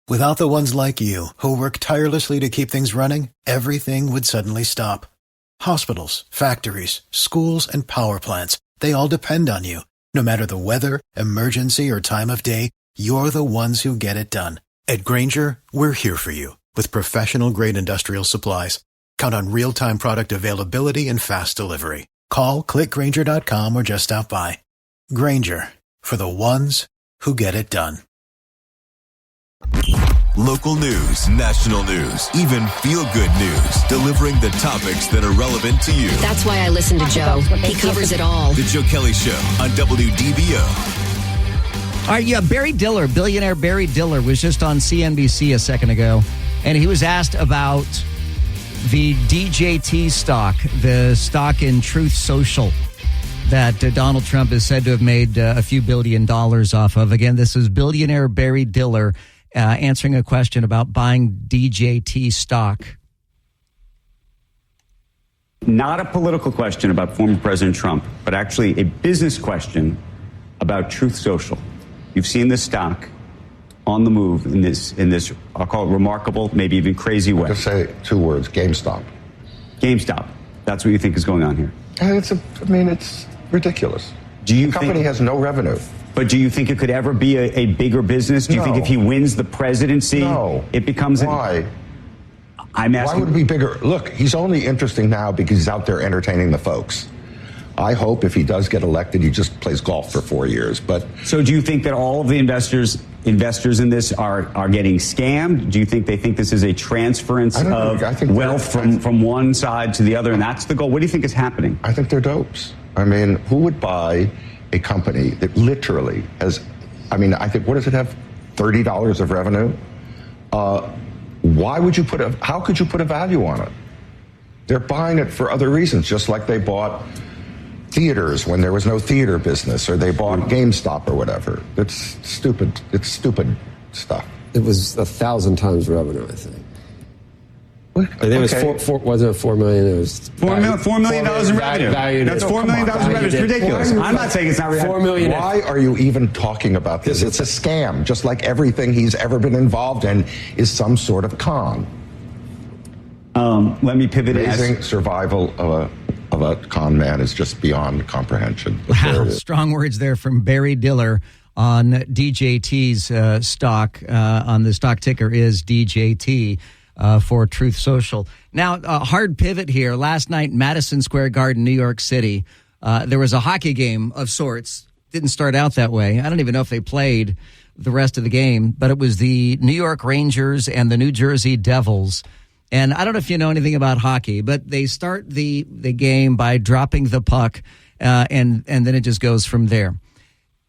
Without the ones like you, who work tirelessly to keep things running, everything would suddenly stop. Hospitals, factories, schools, and power plants, they all depend on you. No matter the weather, emergency, or time of day, you're the ones who get it done. At Grainger, we're here for you with professional-grade industrial supplies. Count on real-time product availability and fast delivery. Call, click Grainger.com, or just stop by. Grainger, for the ones who get it done. Local news, national news, even feel-good news, delivering the topics that are relevant to you. That's why I listen to Joe. He covers it all. The Joe Kelley Show on WDBO. All right, yeah, Barry Diller, billionaire Barry Diller, was just on CNBC a second ago, and he was asked about the DJT stock, the stock in Truth Social that Donald Trump is said to have made a few $1 billion off of. Again, this is billionaire Barry Diller answering a question about buying DJT stock. Not a political question about former President Trump, but actually a business question about Truth Social. You've seen this stock on the move in this, I'll call it remarkable, maybe even crazy way. Just say two words, GameStop. GameStop. That's what you think is going on here. It's ridiculous. The company has no revenue. But do you think it could ever be a bigger business? Do you think if he wins the presidency, it becomes... Why? I'm asking... Why would it be bigger? Look, he's only interesting now because he's out there entertaining the folks. I hope if he does get elected, he just plays golf for 4 years. But so do you think that all of the investors in this are getting scammed? Do you think they think this is a transference of wealth from one side to the other, and that's the goal? What do you think is happening? I think they're dopes. Who would buy a company that literally has, I think, what does it have? $30 of revenue? How could you put a value on it? They're buying it for other reasons, just like they bought theaters when there was no theater business, or they bought GameStop or whatever. It's stupid. It's stupid stuff. It was 1,000 times revenue, I think. I think it was wasn't it $4 million? It was $4 million in revenue. That's $4 million in revenue. It's ridiculous. I'm not saying it's not real. $4 million. Why are you even talking about this? It's a scam, just like everything he's ever been involved in is some sort of con. Let me pivot. Amazing survival of a con man is just beyond comprehension. Wow, strong words there from Barry Diller on DJT's stock. On the stock ticker is DJT. For Truth Social. Now, a hard pivot here. Last night, Madison Square Garden, New York City, there was a hockey game of sorts. Didn't start out that way. I don't even know if they played the rest of the game, but it was the New York Rangers and the New Jersey Devils. And I don't know if you know anything about hockey, but they start the game by dropping the puck, and then it just goes from there.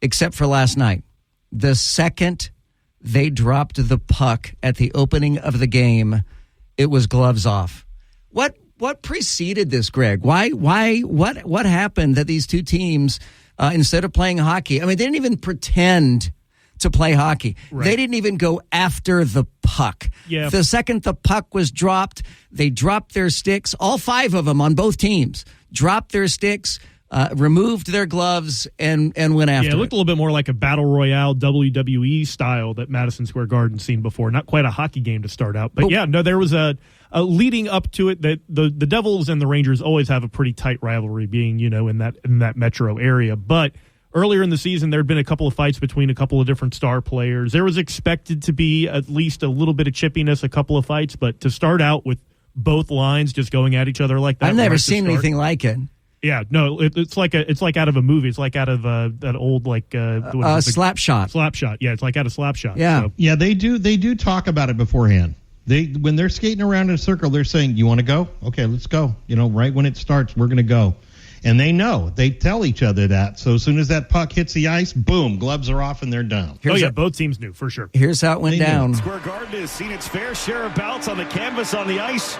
Except for last night. The second they dropped the puck at the opening of the game, it was gloves off. What preceded this, Greg? What happened that these two teams, instead of playing hockey, they didn't even pretend to play hockey. Right. They didn't even go after the puck. Yeah. The second the puck was dropped, they dropped their sticks. All five of them on both teams dropped their sticks, removed their gloves, and went after it. Yeah, it looked a little bit more like a battle royale WWE style that Madison Square Garden's seen before. Not quite a hockey game to start out. But there was a leading up to it that the Devils and the Rangers always have a pretty tight rivalry, being, in that metro area. But earlier in the season, there had been a couple of fights between a couple of different star players. There was expected to be at least a little bit of chippiness, a couple of fights. But to start out with both lines just going at each other like that, I've never seen anything like it. Yeah, no, it's like out of a movie. It's like out of that old Slapshot. Slapshot. Yeah, it's like out of Slapshot. Yeah, so. Yeah. They do talk about it beforehand. When they're skating around in a circle, they're saying, "You want to go? Okay, let's go." Right when it starts, we're going to go, and they know. They tell each other that. So as soon as that puck hits the ice, boom, gloves are off and they're down. Both teams knew for sure. Here's how it went down. Square Garden has seen its fair share of bouts on the canvas on the ice.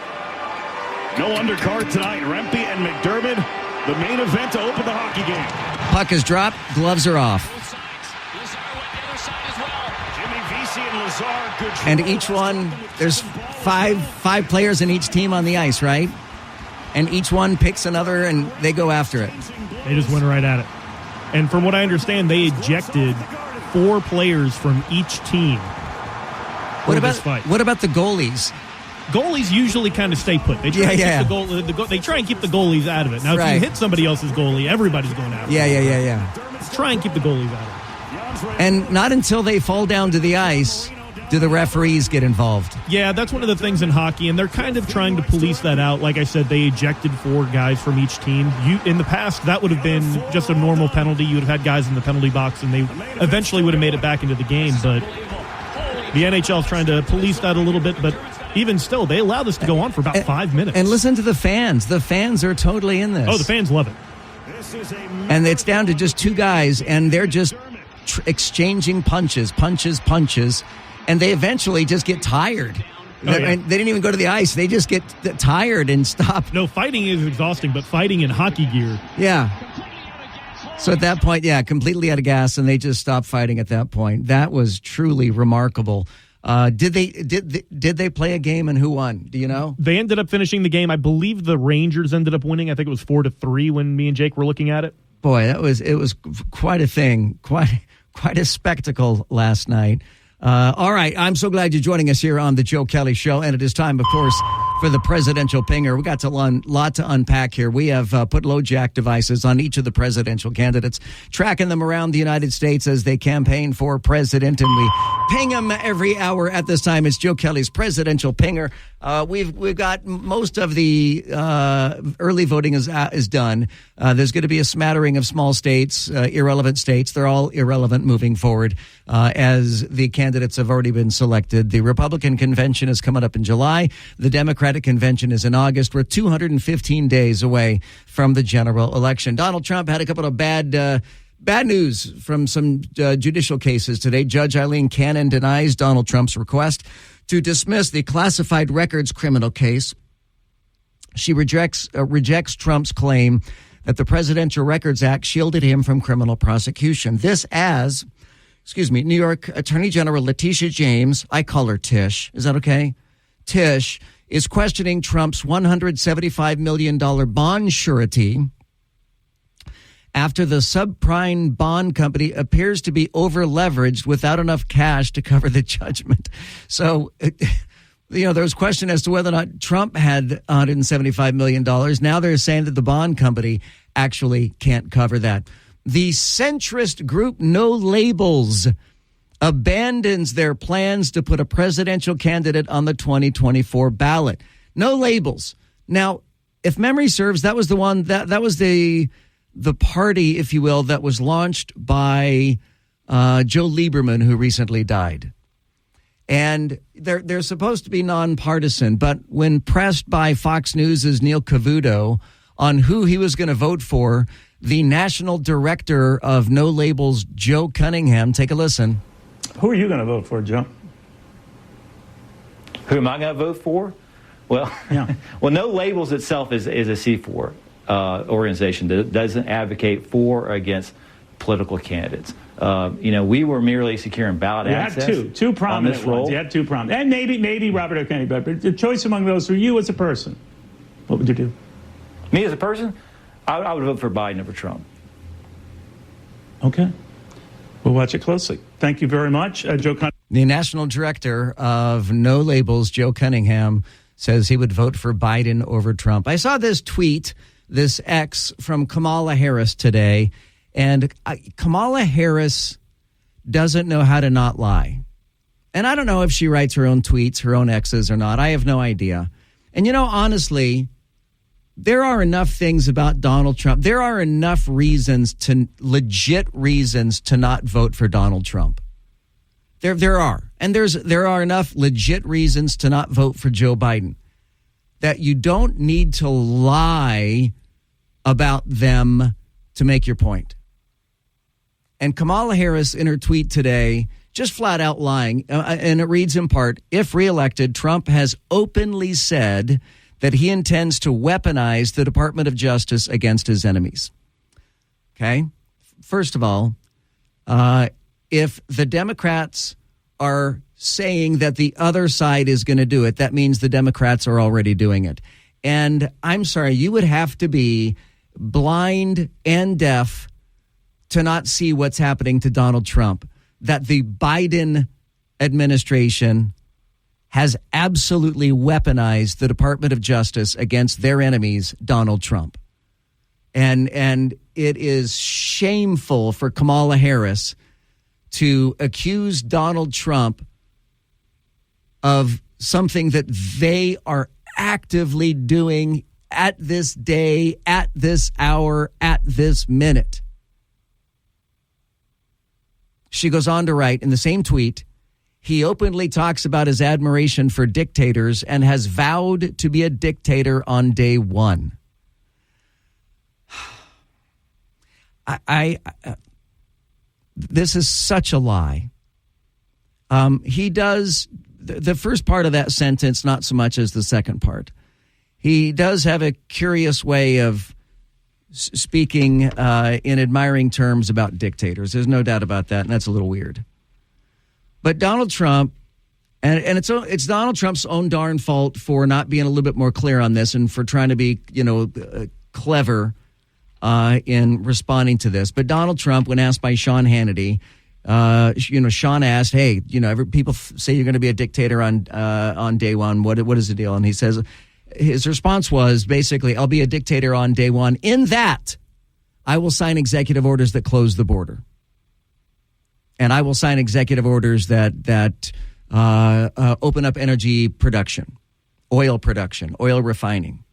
No undercard tonight. Rempe and McDermott. The main event to open the hockey game. Puck is dropped. Gloves are off. And each one, there's five players in each team on the ice, right? And each one picks another, and they go after it. They just went right at it. And from what I understand, they ejected 4 players from each team for this fight. What about the goalies? Goalies usually kind of stay put. They try they try and keep the goalies out of it. Now, if you hit somebody else's goalie, everybody's going out. Yeah. Try and keep the goalies out of it. And not until they fall down to the ice do the referees get involved. Yeah, that's one of the things in hockey, and they're kind of trying to police that out. Like I said, they ejected 4 guys from each team. In the past, that would have been just a normal penalty. You would have had guys in the penalty box, and they eventually would have made it back into the game. But the NHL is trying to police that a little bit, but even still, they allow this to go on for about 5 minutes. And listen to the fans. The fans are totally in this. Oh, the fans love it. And it's down to just 2 guys, and they're just exchanging punches. And they eventually just get tired. They didn't even go to the ice. They just get tired and stop. No, fighting is exhausting, but fighting in hockey gear. Yeah. So at that point, completely out of gas, and they just stopped fighting at that point. That was truly remarkable. Did they play a game, and who won? Do you know? They ended up finishing the game. I believe the Rangers ended up winning. I think it was 4-3 when me and Jake were looking at it. Boy, it was quite a thing, quite a spectacle last night. All right, I'm so glad you're joining us here on the Joe Kelley Show, and it is time, of course, for the presidential pinger. We got a lot to unpack here. We have put LoJack devices on each of the presidential candidates, tracking them around the United States as they campaign for president, and we ping them every hour at this time. It's Joe Kelley's presidential pinger. We've got most of the early voting is done. There's going to be a smattering of small states, irrelevant states. They're all irrelevant moving forward as the candidates have already been selected. The Republican convention is coming up in July. The Democratic convention is in August. We're 215 days away from the general election. Donald Trump had a couple of bad news from some judicial cases today. Judge Eileen Cannon denies Donald Trump's request to dismiss the classified records criminal case. She rejects Trump's claim that the Presidential Records Act shielded him from criminal prosecution. This as, New York Attorney General Letitia James, I call her Tish, is that okay? Tish is questioning Trump's $175 million bond surety after the subprime bond company appears to be over-leveraged without enough cash to cover the judgment. So, there was question as to whether or not Trump had $175 million. Now they're saying that the bond company actually can't cover that. The centrist group No Labels abandons their plans to put a presidential candidate on the 2024 ballot. No Labels. Now, if memory serves, that was the one that was the party, if you will, that was launched by Joe Lieberman, who recently died. And they're supposed to be nonpartisan, but when pressed by Fox News' Neil Cavuto on who he was going to vote for, the national director of No Labels, Joe Cunningham, take a listen. Who are you going to vote for, Joe? Who am I going to vote for? Well, well, No Labels itself is a C4 organization that doesn't advocate for or against political candidates. We were merely securing ballot access. You had two prominent ones. You had 2 prominent, and maybe Robert F. Kennedy. But the choice among those for you as a person, what would you do? Me as a person, I would vote for Biden over Trump. Okay, we'll watch it closely. Thank you very much, Joe. The national director of No Labels, Joe Cunningham, says he would vote for Biden over Trump. I saw this tweet, this X from Kamala Harris today. And Kamala Harris doesn't know how to not lie. And I don't know if she writes her own tweets, her own X's or not. I have no idea. And, honestly, there are enough things about Donald Trump. There are enough legit reasons to not vote for Donald Trump. There are. And there are enough legit reasons to not vote for Joe Biden. That you don't need to lie about them to make your point. And Kamala Harris, in her tweet today, just flat out lying, and it reads in part, if reelected, Trump has openly said that he intends to weaponize the Department of Justice against his enemies. Okay? First of all, if the Democrats are saying that the other side is going to do it, that means the Democrats are already doing it. And I'm sorry, you would have to be blind and deaf to not see what's happening to Donald Trump, that the Biden administration has absolutely weaponized the Department of Justice against their enemies, Donald Trump. And it is shameful for Kamala Harris to accuse Donald Trump of something that they are actively doing at this day, at this hour, at this minute. She goes on to write in the same tweet, he openly talks about his admiration for dictators and has vowed to be a dictator on day one. This is such a lie. He does the first part of that sentence, not so much as the second part. He does have a curious way of speaking in admiring terms about dictators. There's no doubt about that, and that's a little weird. But Donald Trump, and it's Donald Trump's own darn fault for not being a little bit more clear on this and for trying to be, clever in responding to this. But Donald Trump, when asked by Sean Hannity, Sean asked, "Hey, people say you're going to be a dictator on day one. What is the deal?" And he says, his response was basically, "I'll be a dictator on day one in that I will sign executive orders that close the border, and I will sign executive orders that open up energy production, oil refining."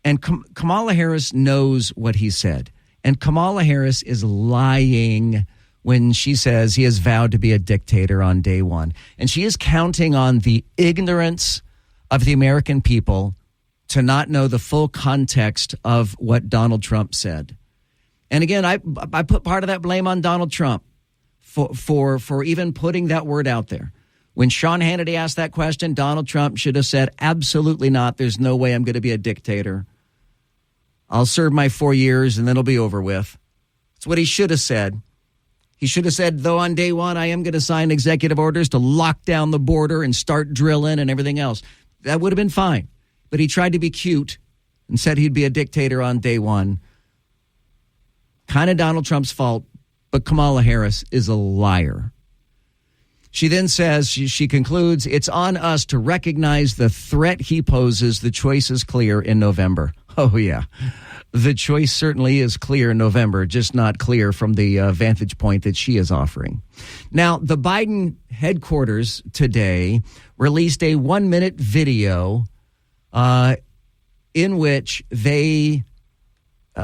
And Kamala Harris knows what he said. And Kamala Harris is lying when she says he has vowed to be a dictator on day one. And she is counting on the ignorance of the American people to not know the full context of what Donald Trump said. And again, I put part of that blame on Donald Trump for even putting that word out there. When Sean Hannity asked that question, Donald Trump should have said, absolutely not. There's no way I'm going to be a dictator. I'll serve my 4 years and then it'll be over with. That's what he should have said. He should have said, though, on day one, I am going to sign executive orders to lock down the border and start drilling and everything else. That would have been fine. But he tried to be cute and said he'd be a dictator on day one. Kind of Donald Trump's fault, but Kamala Harris is a liar. She then says, she concludes, it's on us to recognize the threat he poses. The choice is clear in November. Oh, yeah. The choice certainly is clear in November, just not clear from the vantage point that she is offering. Now, the Biden headquarters today released a 1-minute video in which they,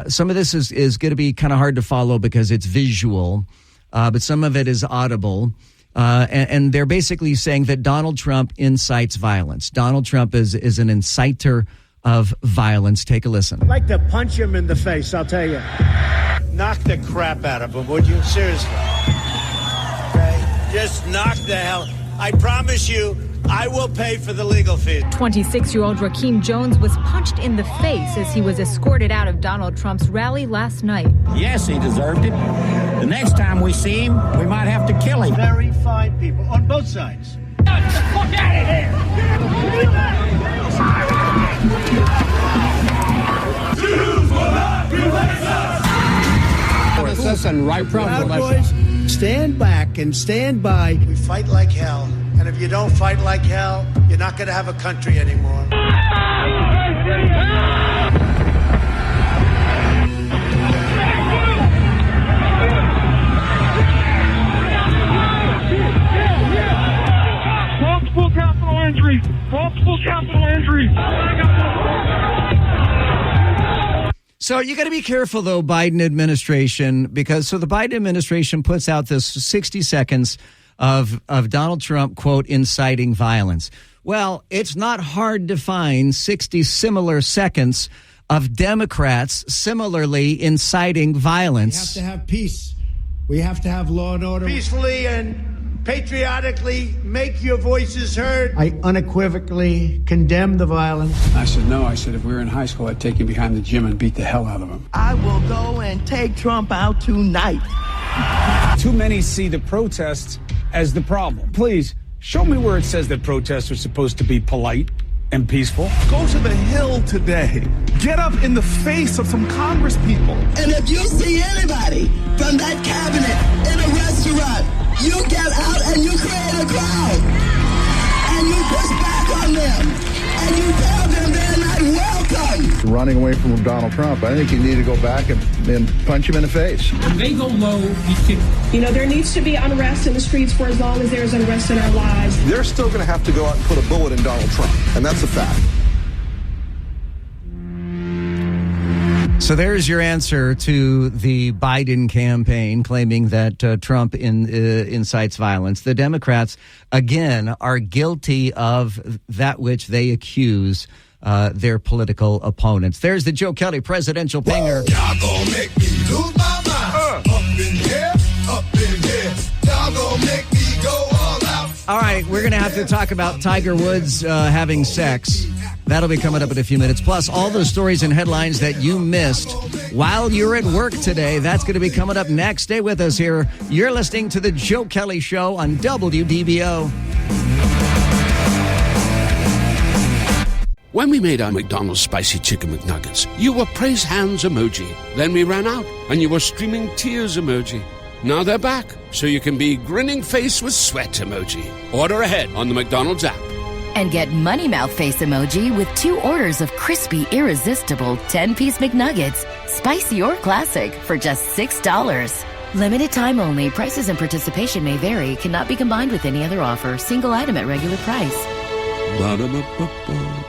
some of this is going to be kind of hard to follow because it's visual, but some of it is audible. And they're basically saying that Donald Trump incites violence. Donald Trump is an inciter of violence. Take a listen. I'd like to punch him in the face, I'll tell you. Knock the crap out of him, would you? Seriously. Okay? Just knock the hell. I promise you, I will pay for the legal fee. 26-year-old Rakeem Jones was punched in the face as he was escorted out of Donald Trump's rally last night. Yes, he deserved it. The next time we see him, we might have to kill him. Very fine people on both sides. Get the fuck out of here! Jews will not replace us! And right Proud Boys, stand back and stand by. We fight like hell. And if you don't fight like hell, you're not going to have a country anymore. Multiple capital injuries. Multiple capital injuries. So you got to be careful, though, Biden administration, because the Biden administration puts out this 60 seconds of Donald Trump, quote, inciting violence. Well, it's not hard to find 60 similar seconds of Democrats similarly inciting violence. We have to have peace. We have to have law and order. Peacefully and patriotically make your voices heard. I unequivocally condemn the violence. I said, no. I said, if we were in high school, I'd take him behind the gym and beat the hell out of him. I will go and take Trump out tonight. Too many see the protests as the problem. Please, show me where it says that protests are supposed to be polite and peaceful. Go to the Hill today. Get up in the face of some Congress people. And if you see anybody from that cabinet in a restaurant, you get out and you create a crowd. push back on them. And you tell them they're not welcome. Running away from Donald Trump, I think you need to go back and punch him in the face. When they go low, you can... You know, there needs to be unrest in the streets for as long as there's unrest in our lives. They're still going to have to go out and put a bullet in Donald Trump, and that's a fact. So there's your answer to the Biden campaign claiming that Trump incites violence. The Democrats, again, are guilty of that which they accuse their political opponents. There's the Joe Kelley presidential pinger. Y'all gonna make me lose my mind. Up in here, y'all gonna make me go all out. All right, we're going to have to talk about Tiger Woods having sex. That'll be coming up in a few minutes. Plus, all those stories and headlines that you missed while you're at work today. That's going to be coming up next. Stay with us here. You're listening to The Joe Kelley Show on WDBO. When we made our McDonald's Spicy Chicken McNuggets, you were praise hands emoji. Then we ran out, and you were streaming tears emoji. Now they're back, so you can be grinning face with sweat emoji. Order ahead on the McDonald's app. And get Money Mouth Face emoji with 2 orders of crispy, irresistible 10-piece McNuggets, spicy or classic, for just $6. Limited time only. Prices and participation may vary. Cannot be combined with any other offer. Single item at regular price. Ba-da-ba-ba-ba.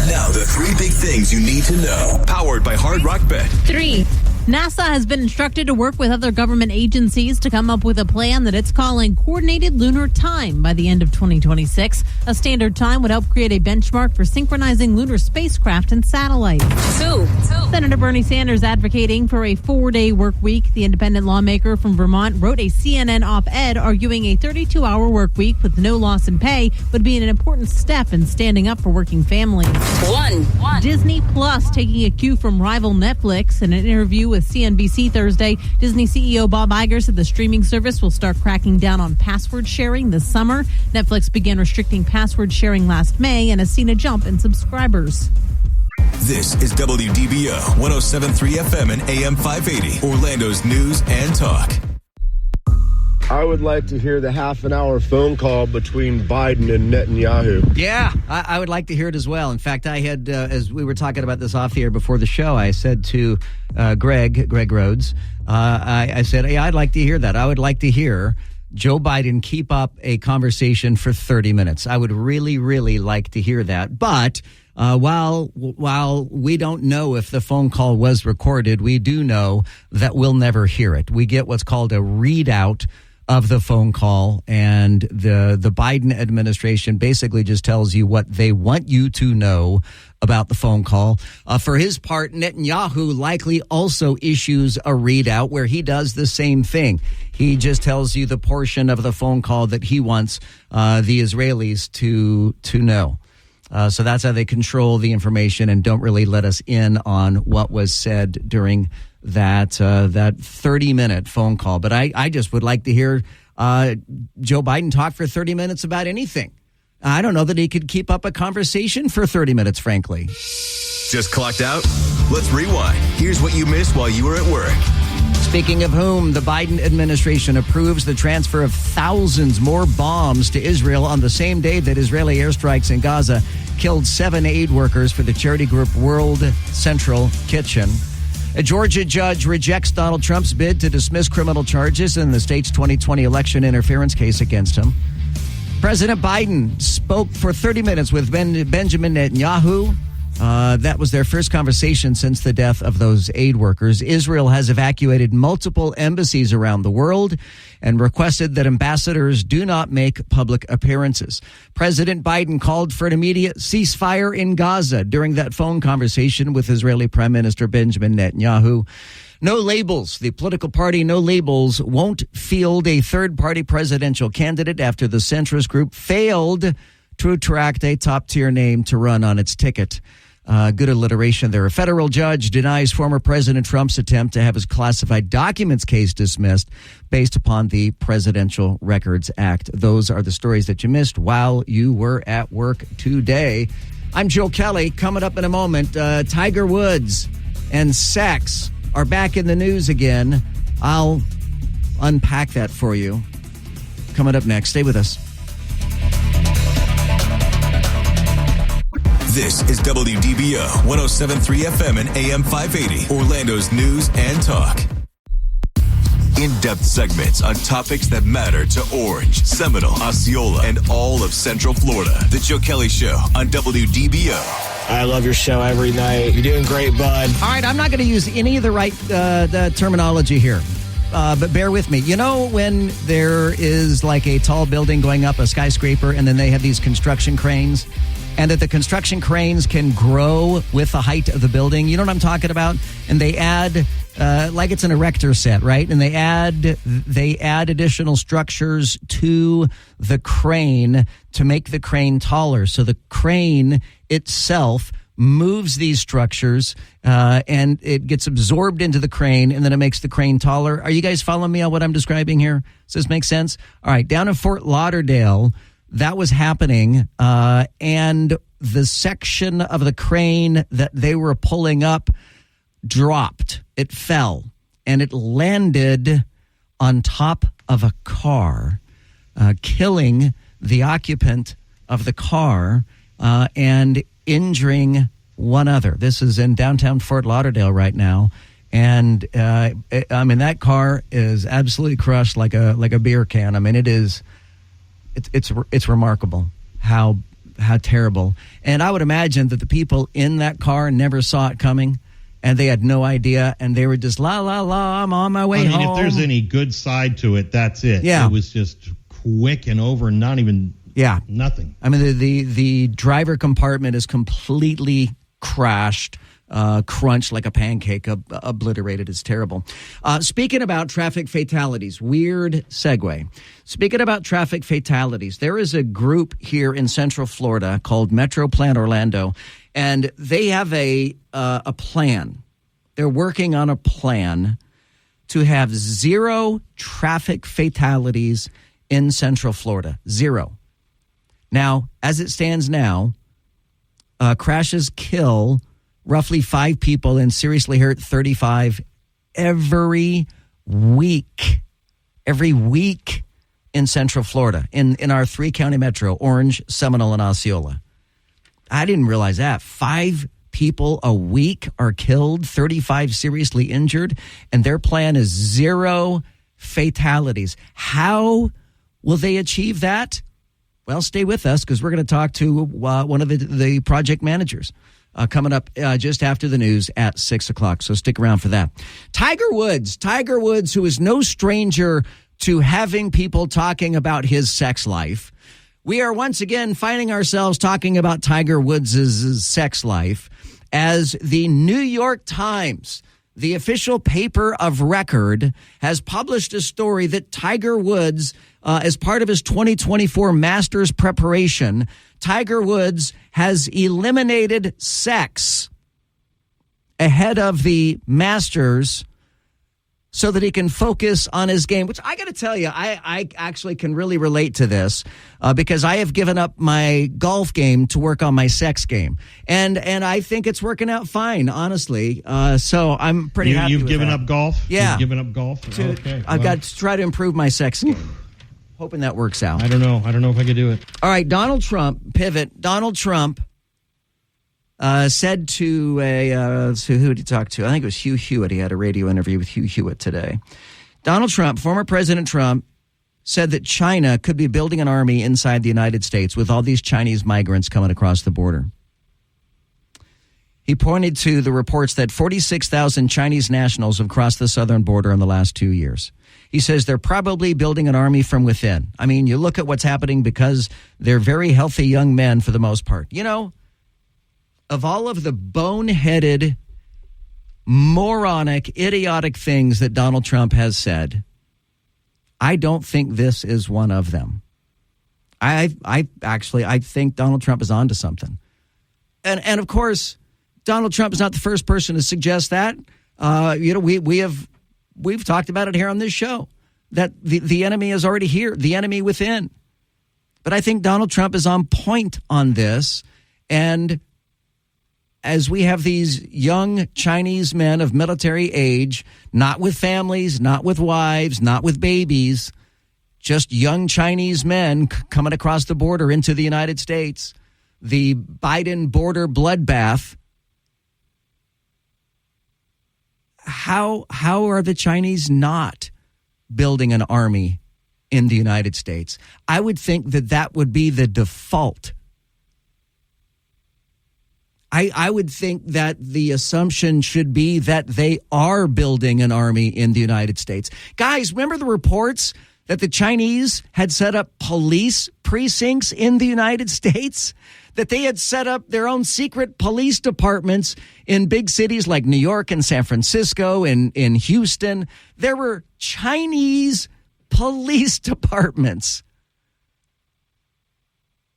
Now, the 3 big things you need to know. Powered by Hard Rock Bet. 3. NASA has been instructed to work with other government agencies to come up with a plan that it's calling Coordinated Lunar Time by the end of 2026. A standard time would help create a benchmark for synchronizing lunar spacecraft and satellites. 2. Senator Bernie Sanders advocating for a 4-day work week. The independent lawmaker from Vermont wrote a CNN op-ed arguing a 32-hour work week with no loss in pay would be an important step in standing up for working families. 1. Disney Plus taking a cue from rival Netflix. In an interview with CNBC Thursday, Disney CEO Bob Iger said the streaming service will start cracking down on password sharing this summer. Netflix began restricting password sharing last May and has seen a jump in subscribers. This is WDBO 107.3 FM and AM 580, Orlando's news and talk. I would like to hear the half-an-hour phone call between Biden and Netanyahu. Yeah, I would like to hear it as well. In fact, I had, as we were talking about this off the air before the show, I said to Greg Rhodes, I said, hey, I'd like to hear that. I would like to hear Joe Biden keep up a conversation for 30 minutes. I would really, really like to hear that. But while we don't know if the phone call was recorded, we do know that we'll never hear it. We get what's called a readout of the phone call, and the Biden administration basically just tells you what they want you to know about the phone call. For his part, Netanyahu likely also issues a readout where he does the same thing. He just tells you the portion of the phone call that he wants the Israelis to know. So that's how they control the information and don't really let us in on what was said during that 30-minute phone call. But I just would like to hear Joe Biden talk for 30 minutes about anything. I don't know that he could keep up a conversation for 30 minutes, frankly. Just clocked out? Let's rewind. Here's what you missed while you were at work. Speaking of whom, the Biden administration approves the transfer of thousands more bombs to Israel on the same day that Israeli airstrikes in Gaza killed 7 aid workers for the charity group World Central Kitchen. A Georgia judge rejects Donald Trump's bid to dismiss criminal charges in the state's 2020 election interference case against him. President Biden spoke for 30 minutes with Benjamin Netanyahu. That was their first conversation since the death of those aid workers. Israel has evacuated multiple embassies around the world and requested that ambassadors do not make public appearances. President Biden called for an immediate ceasefire in Gaza during that phone conversation with Israeli Prime Minister Benjamin Netanyahu. No labels. The political party No Labels won't field a third-party presidential candidate after the centrist group failed to attract a top-tier name to run on its ticket. Good alliteration there. A federal judge denies former President Trump's attempt to have his classified documents case dismissed based upon the Presidential Records Act. Those are the stories that you missed while you were at work today. I'm Joe Kelley. Coming up in a moment, Tiger Woods and sex are back in the news again. I'll unpack that for you. Coming up next. Stay with us. This is WDBO 107.3 FM and AM 580, Orlando's news and talk. In-depth segments on topics that matter to Orange, Seminole, Osceola, and all of Central Florida. The Joe Kelley Show on WDBO. I love your show every night. You're doing great, bud. All right, I'm not going to use any of the right the terminology here, but bear with me. You know when there is like a tall building going up, a skyscraper, and then they have these construction cranes, and that the construction cranes can grow with the height of the building? You know what I'm talking about? And they add... like it's an erector set, right? And they add additional structures to the crane to make the crane taller. So the crane itself moves these structures and it gets absorbed into the crane, and then it makes the crane taller. Are you guys following me on what I'm describing here? Does this make sense? All right, down in Fort Lauderdale, that was happening, and the section of the crane that they were pulling up dropped. It fell, and it landed on top of a car, killing the occupant of the car and injuring one other. This is in downtown Fort Lauderdale right now, and that car is absolutely crushed like a beer can. I mean, it's remarkable how terrible. And I would imagine that the people in that car never saw it coming. And they had no idea, and they were just, la, la, la, I'm on my way home. If there's any good side to it, that's it. Yeah. It was just quick and over, not even nothing. I mean, the driver compartment is completely crashed, crunched like a pancake, obliterated. It's terrible. Speaking about traffic fatalities, weird segue. Speaking about traffic fatalities, there is a group here in Central Florida called Metro Plan Orlando, and they have a plan. They're working on a plan to have zero traffic fatalities in Central Florida. Zero. Now, as it stands now, crashes kill roughly 5 people and seriously hurt 35 every week. Every week in Central Florida, in our 3-county metro, Orange, Seminole, and Osceola. I didn't realize that. 5 people a week are killed, 35 seriously injured, and their plan is zero fatalities. How will they achieve that? Well, stay with us because we're going to talk to one of the project managers coming up just after the news at 6 o'clock. So stick around for that. Tiger Woods, who is no stranger to having people talking about his sex life. We are once again finding ourselves talking about Tiger Woods' sex life as the New York Times, the official paper of record, has published a story that Tiger Woods, as part of his 2024 Masters preparation, Tiger Woods has eliminated sex ahead of the Masters so that he can focus on his game, which I got to tell you, I actually can really relate to this because I have given up my golf game to work on my sex game. And I think it's working out fine, honestly. So I'm pretty happy with that. You've given up golf? Yeah. You've given up golf? Okay. I've got to try to improve my sex game. Hoping that works out. I don't know if I could do it. All right, Donald Trump, pivot. Donald Trump said to who did he talk to? I think it was Hugh Hewitt. He had a radio interview with Hugh Hewitt today. Donald Trump, former President Trump, said that China could be building an army inside the United States with all these Chinese migrants coming across the border. He pointed to the reports that 46,000 Chinese nationals have crossed the southern border in the last 2 years. He says they're probably building an army from within. I mean, you look at what's happening because they're very healthy young men for the most part. You know, of all of the boneheaded, moronic, idiotic things that Donald Trump has said, I don't think this is one of them. I think Donald Trump is onto something. And of course, Donald Trump is not the first person to suggest that. We've talked about it here on this show, that the enemy is already here, the enemy within. But I think Donald Trump is on point on this. And as we have these young Chinese men of military age, not with families, not with wives, not with babies, just young Chinese men coming across the border into the United States, the Biden border bloodbath, how are the Chinese not building an army in the United States? I would think that would be the default. I would think that the assumption should be that they are building an army in the United States. Guys, remember the reports that the Chinese had set up police precincts in the United States? That they had set up their own secret police departments in big cities like New York and San Francisco and in Houston. There were Chinese police departments.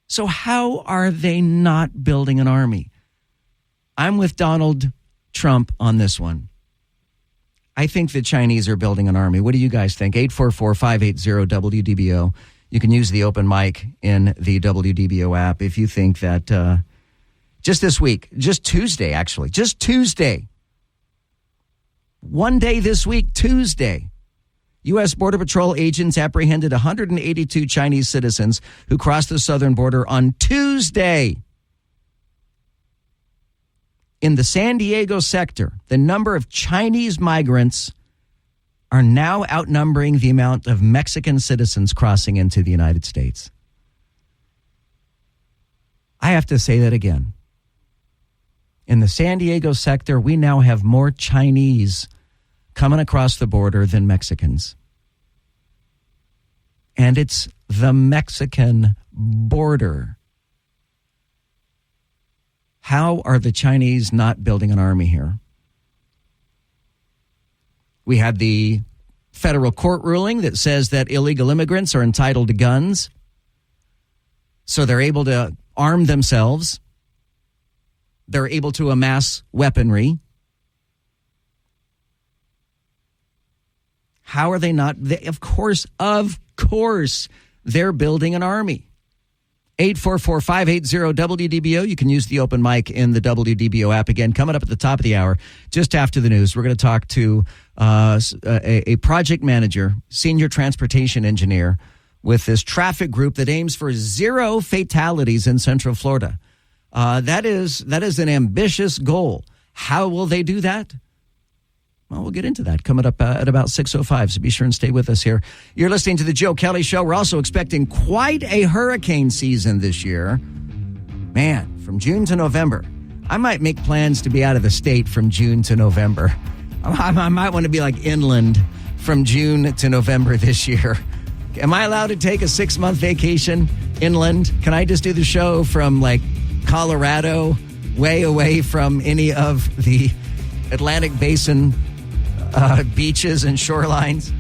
So how are they not building an army? I'm with Donald Trump on this one. I think the Chinese are building an army. What do you guys think? 844-580-WDBO. You can use the open mic in the WDBO app if you think that just this week, just Tuesday, one day this week, Tuesday, U.S. Border Patrol agents apprehended 182 Chinese citizens who crossed the southern border on Tuesday. In the San Diego sector, the number of Chinese migrants are now outnumbering the amount of Mexican citizens crossing into the United States. I have to say that again. In the San Diego sector, we now have more Chinese coming across the border than Mexicans. And it's the Mexican border. How are the Chinese not building an army here? We had the federal court ruling that says that illegal immigrants are entitled to guns, so they're able to arm themselves. They're able to amass weaponry. How are they not? Of course, they're building an army. 844-580-WDBO. You can use the open mic in the WDBO app. Again, coming up at the top of the hour, just after the news, we're going to talk to a project manager, senior transportation engineer with this traffic group that aims for 0 fatalities in Central Florida. That is an ambitious goal. How will they do that? Well, we'll get into that coming up at about 6:05, so be sure and stay with us here. You're listening to The Joe Kelley Show. We're also expecting quite a hurricane season this year. Man, from June to November. I might make plans to be out of the state from June to November. I might want to be like inland from June to November this year. Am I allowed to take a 6-month vacation inland? Can I just do the show from like Colorado, way away from any of the Atlantic Basin beaches and shorelines?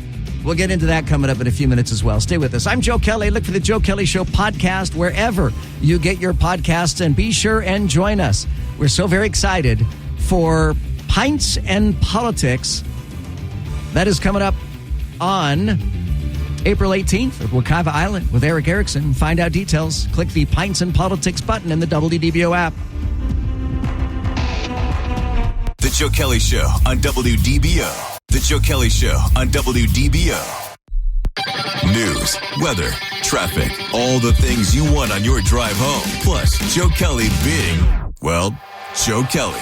We'll get into that coming up in a few minutes as well. Stay with us. I'm Joe Kelley. Look for the Joe Kelley Show podcast wherever you get your podcasts, and be sure and join us. We're so very excited for Pints and Politics. That is coming up on April 18th at Wekiva Island with Eric Erickson. Find out details. Click the Pints and Politics button in the WDBO app. The Joe Kelley Show on WDBO. The Joe Kelley Show on WDBO. News, weather, traffic, all the things you want on your drive home. Plus, Joe Kelley being, well, Joe Kelley.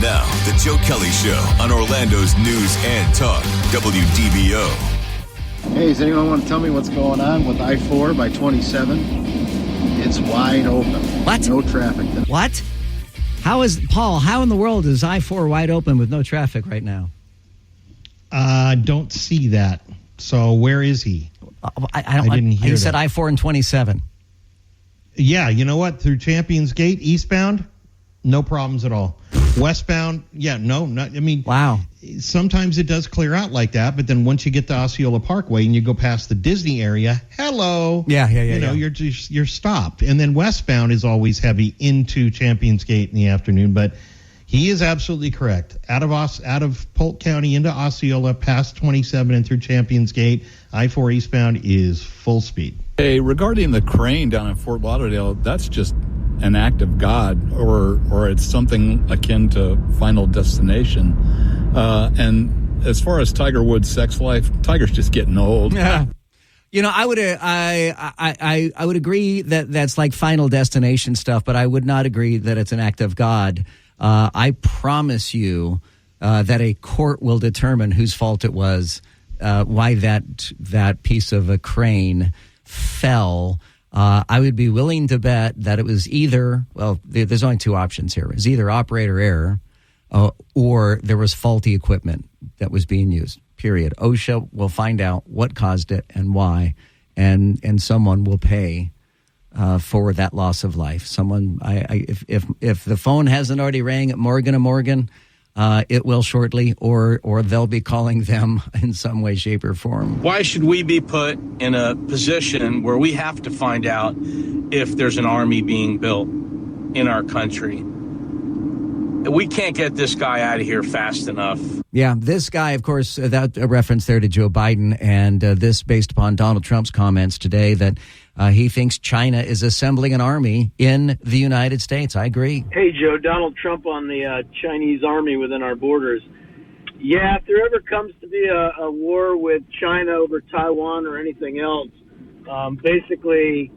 Now, The Joe Kelley Show on Orlando's News and Talk, WDBO. Hey, does anyone want to tell me what's going on with I-4 by 27? It's wide open. What? No traffic. What? How in the world is I-4 wide open with no traffic right now? Don't see that. So where is he? I didn't hear. He said I-4 and 27. Yeah, you know what? Through Champions Gate, eastbound, no problems at all. Westbound, wow. Sometimes it does clear out like that, but then once you get to Osceola Parkway and you go past the Disney area, hello. Yeah. You're stopped. And then westbound is always heavy into Champions Gate in the afternoon, but he is absolutely correct. Out of Polk County into Osceola, past 27 and through Champions Gate, I-4 eastbound is full speed. Hey, regarding the crane down in Fort Lauderdale, that's just an act of God, or it's something akin to Final Destination. And as far as Tiger Woods' sex life, Tiger's just getting old. Yeah. You know, I would agree that that's like Final Destination stuff, but I would not agree that it's an act of God. I promise you that a court will determine whose fault it was, why that piece of a crane fell. I would be willing to bet that it was either, well, there's only two options here. It was either operator error or there was faulty equipment that was being used. Period. OSHA will find out what caused it and why, and someone will pay for that loss of life. Someone, if the phone hasn't already rang at Morgan & Morgan, it will shortly, or they'll be calling them in some way, shape, or form. Why should we be put in a position where we have to find out if there's an army being built in our country? We can't get this guy out of here fast enough. Yeah, this guy, of course, that a reference there to Joe Biden, and this based upon Donald Trump's comments today that he thinks China is assembling an army in the United States. I agree. Hey, Joe, Donald Trump on the Chinese army within our borders. Yeah, if there ever comes to be a war with China over Taiwan or anything else, basically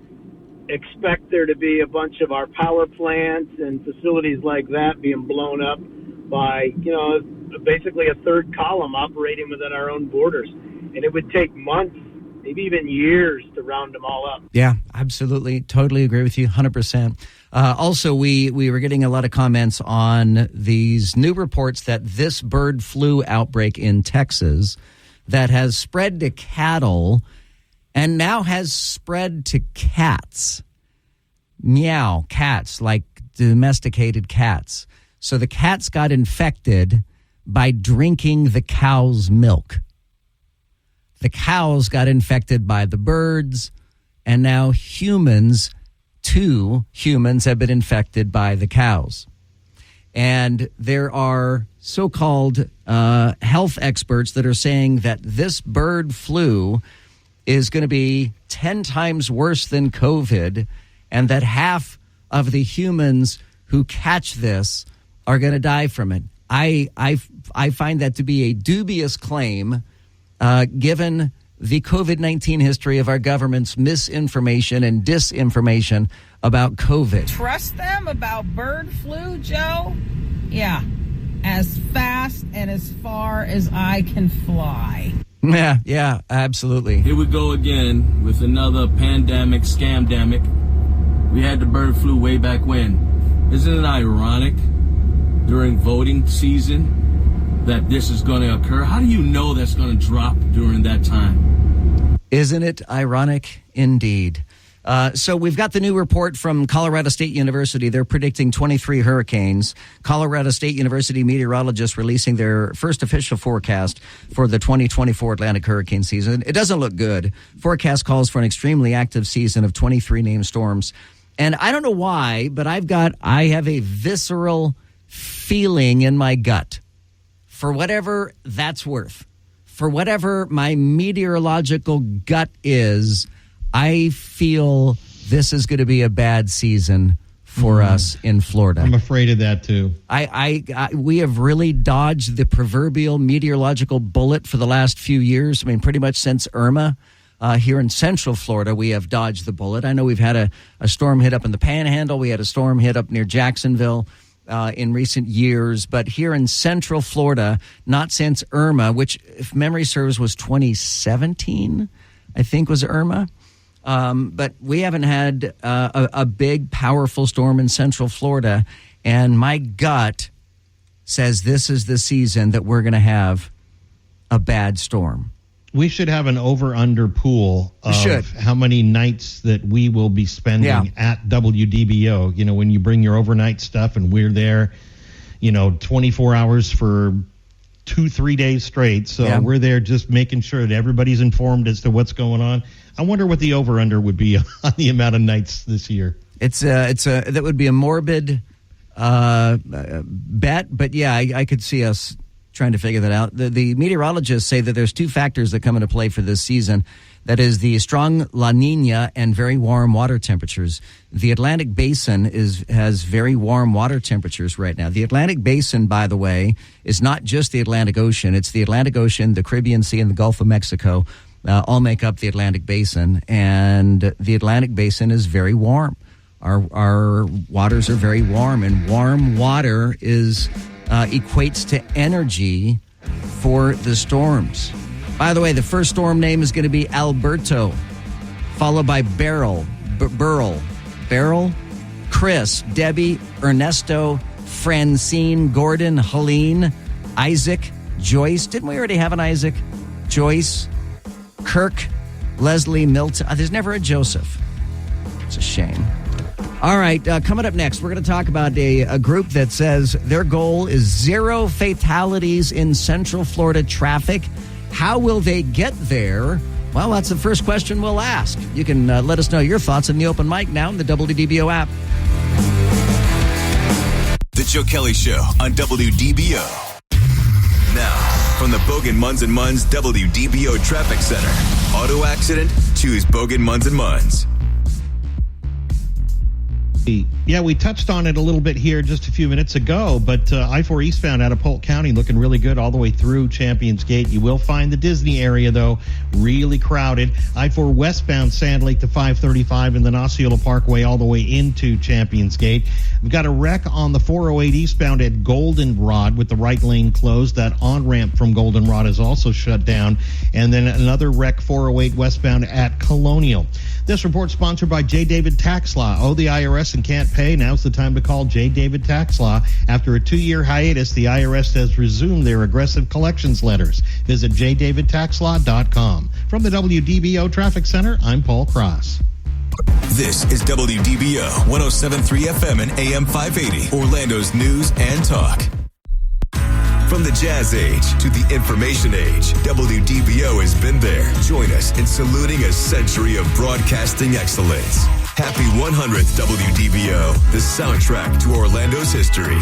expect there to be a bunch of our power plants and facilities like that being blown up by, basically a third column operating within our own borders. And it would take months, maybe even years to round them all up. Yeah, absolutely. Totally agree with you, 100%. Also, we were getting a lot of comments on these new reports that this bird flu outbreak in Texas that has spread to cattle and now has spread to cats. Meow, cats, like domesticated cats. So the cats got infected by drinking the cow's milk. The cows got infected by the birds, and now two humans have been infected by the cows. And there are so-called health experts that are saying that this bird flu is going to be 10 times worse than COVID, and that half of the humans who catch this are going to die from it. I find that to be a dubious claim, given the COVID-19 history of our government's misinformation and disinformation about COVID. Trust them about bird flu, Joe? Yeah, as fast and as far as I can fly. Yeah, absolutely. Here we go again with another pandemic, scamdemic. We had the bird flu way back when. Isn't it ironic during voting season that this is going to occur? How do you know that's going to drop during that time? Isn't it ironic indeed? So we've got the new report from Colorado State University. They're predicting 23 hurricanes. Colorado State University meteorologists releasing their first official forecast for the 2024 Atlantic hurricane season. It doesn't look good. Forecast calls for an extremely active season of 23 named storms. And I don't know why, but I have a visceral feeling in my gut, for whatever that's worth, for whatever my meteorological gut is, I feel this is going to be a bad season for us in Florida. I'm afraid of that too. We have really dodged the proverbial meteorological bullet for the last few years. I mean, pretty much since Irma. Here in Central Florida, we have dodged the bullet. I know we've had a storm hit up in the Panhandle. We had a storm hit up near Jacksonville in recent years. But here in Central Florida, not since Irma, which, if memory serves, was 2017, I think was Irma. But we haven't had a big, powerful storm in Central Florida. And my gut says this is the season that we're going to have a bad storm. We should have an over-under pool of how many nights that we will be spending at WDBO. You know, when you bring your overnight stuff and we're there, 24 hours for 2-3 days straight. So we're there just making sure that everybody's informed as to what's going on. I wonder what the over-under would be on the amount of nights this year. That would be a morbid bet, but yeah, I could see us trying to figure that out. The meteorologists say that there's two factors that come into play for this season. That is the strong La Nina and very warm water temperatures. The Atlantic Basin has very warm water temperatures right now. The Atlantic Basin, by the way, is not just the Atlantic Ocean. It's the Atlantic Ocean, the Caribbean Sea, and the Gulf of Mexico. all make up the Atlantic Basin, and the Atlantic Basin is very warm. Our waters are very warm, and warm water equates to energy for the storms. By the way, the first storm name is going to be Alberto, followed by Beryl, Chris, Debbie, Ernesto, Francine, Gordon, Helene, Isaac, Joyce. Didn't we already have an Isaac? Joyce, Kirk, Leslie, Milton. There's never a Joseph. It's a shame. All right, coming up next, we're going to talk about a group that says their goal is 0 fatalities in Central Florida traffic. How will they get there? Well, that's the first question we'll ask. You can let us know your thoughts in the open mic now in the WDBO app. The Joe Kelley Show on WDBO. Now, from the Bogan Munz & Munz WDBO Traffic Center. Auto accident? Choose Bogan Munz & Munz. Yeah, we touched on it a little bit here just a few minutes ago, but I-4 eastbound out of Polk County looking really good all the way through Champions Gate. You will find the Disney area, though, really crowded. I-4 westbound Sand Lake to 535 and then Osceola Parkway all the way into Champions Gate. We've got a wreck on the 408 eastbound at Goldenrod with the right lane closed. That on-ramp from Goldenrod is also shut down. And then another wreck 408 westbound at Colonial. This report sponsored by J. David Tax Law. Owe the IRS and can't pay? Now's the time to call J. David Tax Law. After a 2-year hiatus, the IRS has resumed their aggressive collections letters. Visit jdavidtaxlaw.com. From the WDBO Traffic Center, I'm Paul Cross. This is WDBO 107.3 FM and AM 580, Orlando's news and talk. From the jazz age to the information age, WDBO has been there. Join us in saluting a century of broadcasting excellence. Happy 100th WDBO, the soundtrack to Orlando's history.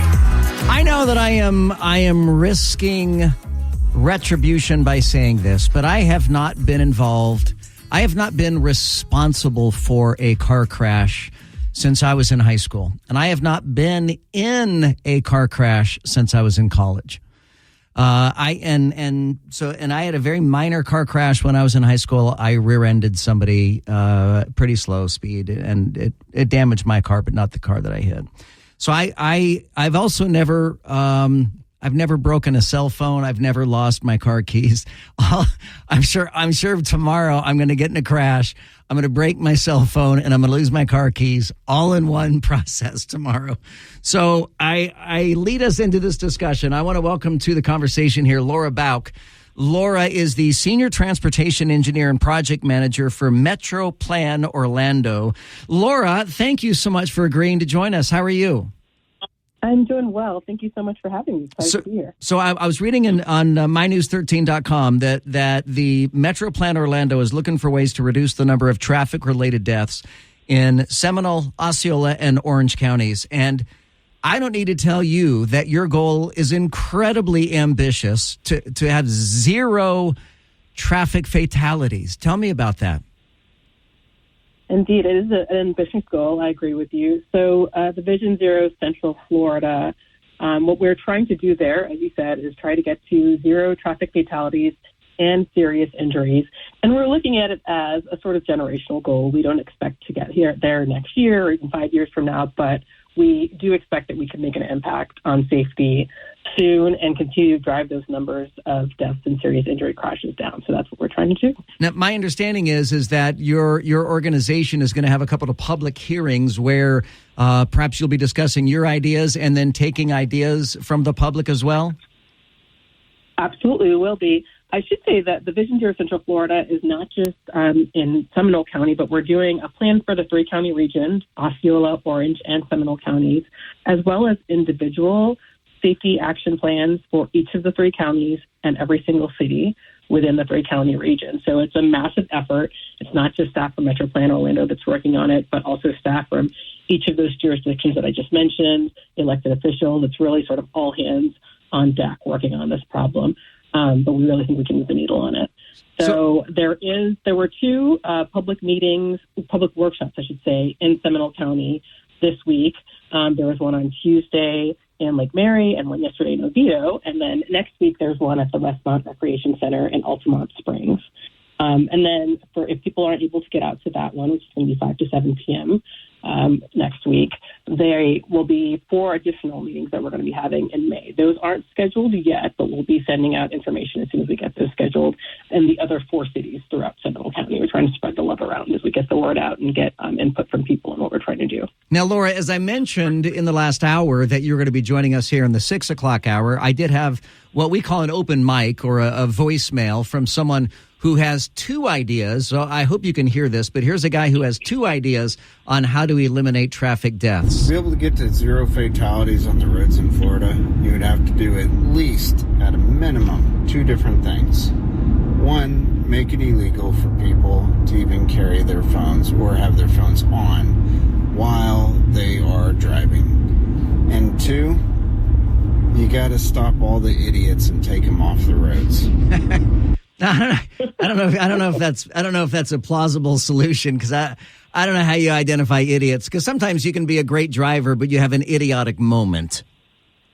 I know that I am risking retribution by saying this, but I have not been involved. I have not been responsible for a car crash since I was in high school, and I have not been in a car crash since I was in college. I had a very minor car crash when I was in high school. I rear-ended somebody pretty slow speed, and it damaged my car, but not the car that I hit. So I've also never I've never broken a cell phone. I've never lost my car keys. I'm sure tomorrow I'm going to get in a crash. I'm going to break my cell phone and I'm going to lose my car keys all in one process tomorrow. So I lead us into this discussion. I want to welcome to the conversation here Laura Bauk. Laura is the Senior Transportation Engineer and Project Manager for Metro Plan Orlando. Laura, thank you so much for agreeing to join us. How are you? I'm doing well. Thank you so much for having me. Excited to be here. So I was reading on mynews13.com that the Metro Plan Orlando is looking for ways to reduce the number of traffic-related deaths in Seminole, Osceola, and Orange counties. And I don't need to tell you that your goal is incredibly ambitious to have 0 traffic fatalities. Tell me about that. Indeed, it is an ambitious goal. I agree with you. So the Vision Zero Central Florida, what we're trying to do there, as you said, is try to get to 0 traffic fatalities and serious injuries. And we're looking at it as a sort of generational goal. We don't expect to get there next year or even 5 years from now, but we do expect that we can make an impact on safety soon and continue to drive those numbers of deaths and serious injury crashes down. So that's what we're trying to do. Now, my understanding is that your organization is going to have a couple of public hearings where perhaps you'll be discussing your ideas and then taking ideas from the public as well? Absolutely, we will be. I should say that the Vision Zero Central Florida is not just in Seminole County, but we're doing a plan for the 3-county region, Osceola, Orange, and Seminole counties, as well as individual safety action plans for each of the 3 counties and every single city within the 3-county region. So it's a massive effort. It's not just staff from Metro Plan Orlando that's working on it, but also staff from each of those jurisdictions that I just mentioned, elected officials. It's really sort of all hands on deck working on this problem. But we really think we can move the needle on it. So there were 2 public meetings, public workshops, I should say, in Seminole County this week. There was one on Tuesday in Lake Mary and one yesterday in Oviedo. And then next week, there's one at the Westmont Recreation Center in Altamont Springs. And then if people aren't able to get out to that one, which is going to be 5 to 7 p.m. Next week, there will be 4 additional meetings that we're going to be having in May. Those aren't scheduled yet, but we'll be sending out information as soon as we get those scheduled in the other 4 cities throughout Seminole County. We're trying to spread the love around as we get the word out and get input from people on what we're trying to do. Now, Laura, as I mentioned in the last hour that you're going to be joining us here in the 6 o'clock hour, I did have what we call an open mic or a voicemail from someone who has 2 ideas. So I hope you can hear this, but here's a guy who has 2 ideas on how to eliminate traffic deaths. To be able to get to 0 fatalities on the roads in Florida, you would have to do at least, at a minimum, 2 different things. 1, make it illegal for people to even carry their phones or have their phones on while they are driving. And 2, you got to stop all the idiots and take them off the roads. I don't know if that's a plausible solution, because I don't know how you identify idiots, because sometimes you can be a great driver, but you have an idiotic moment.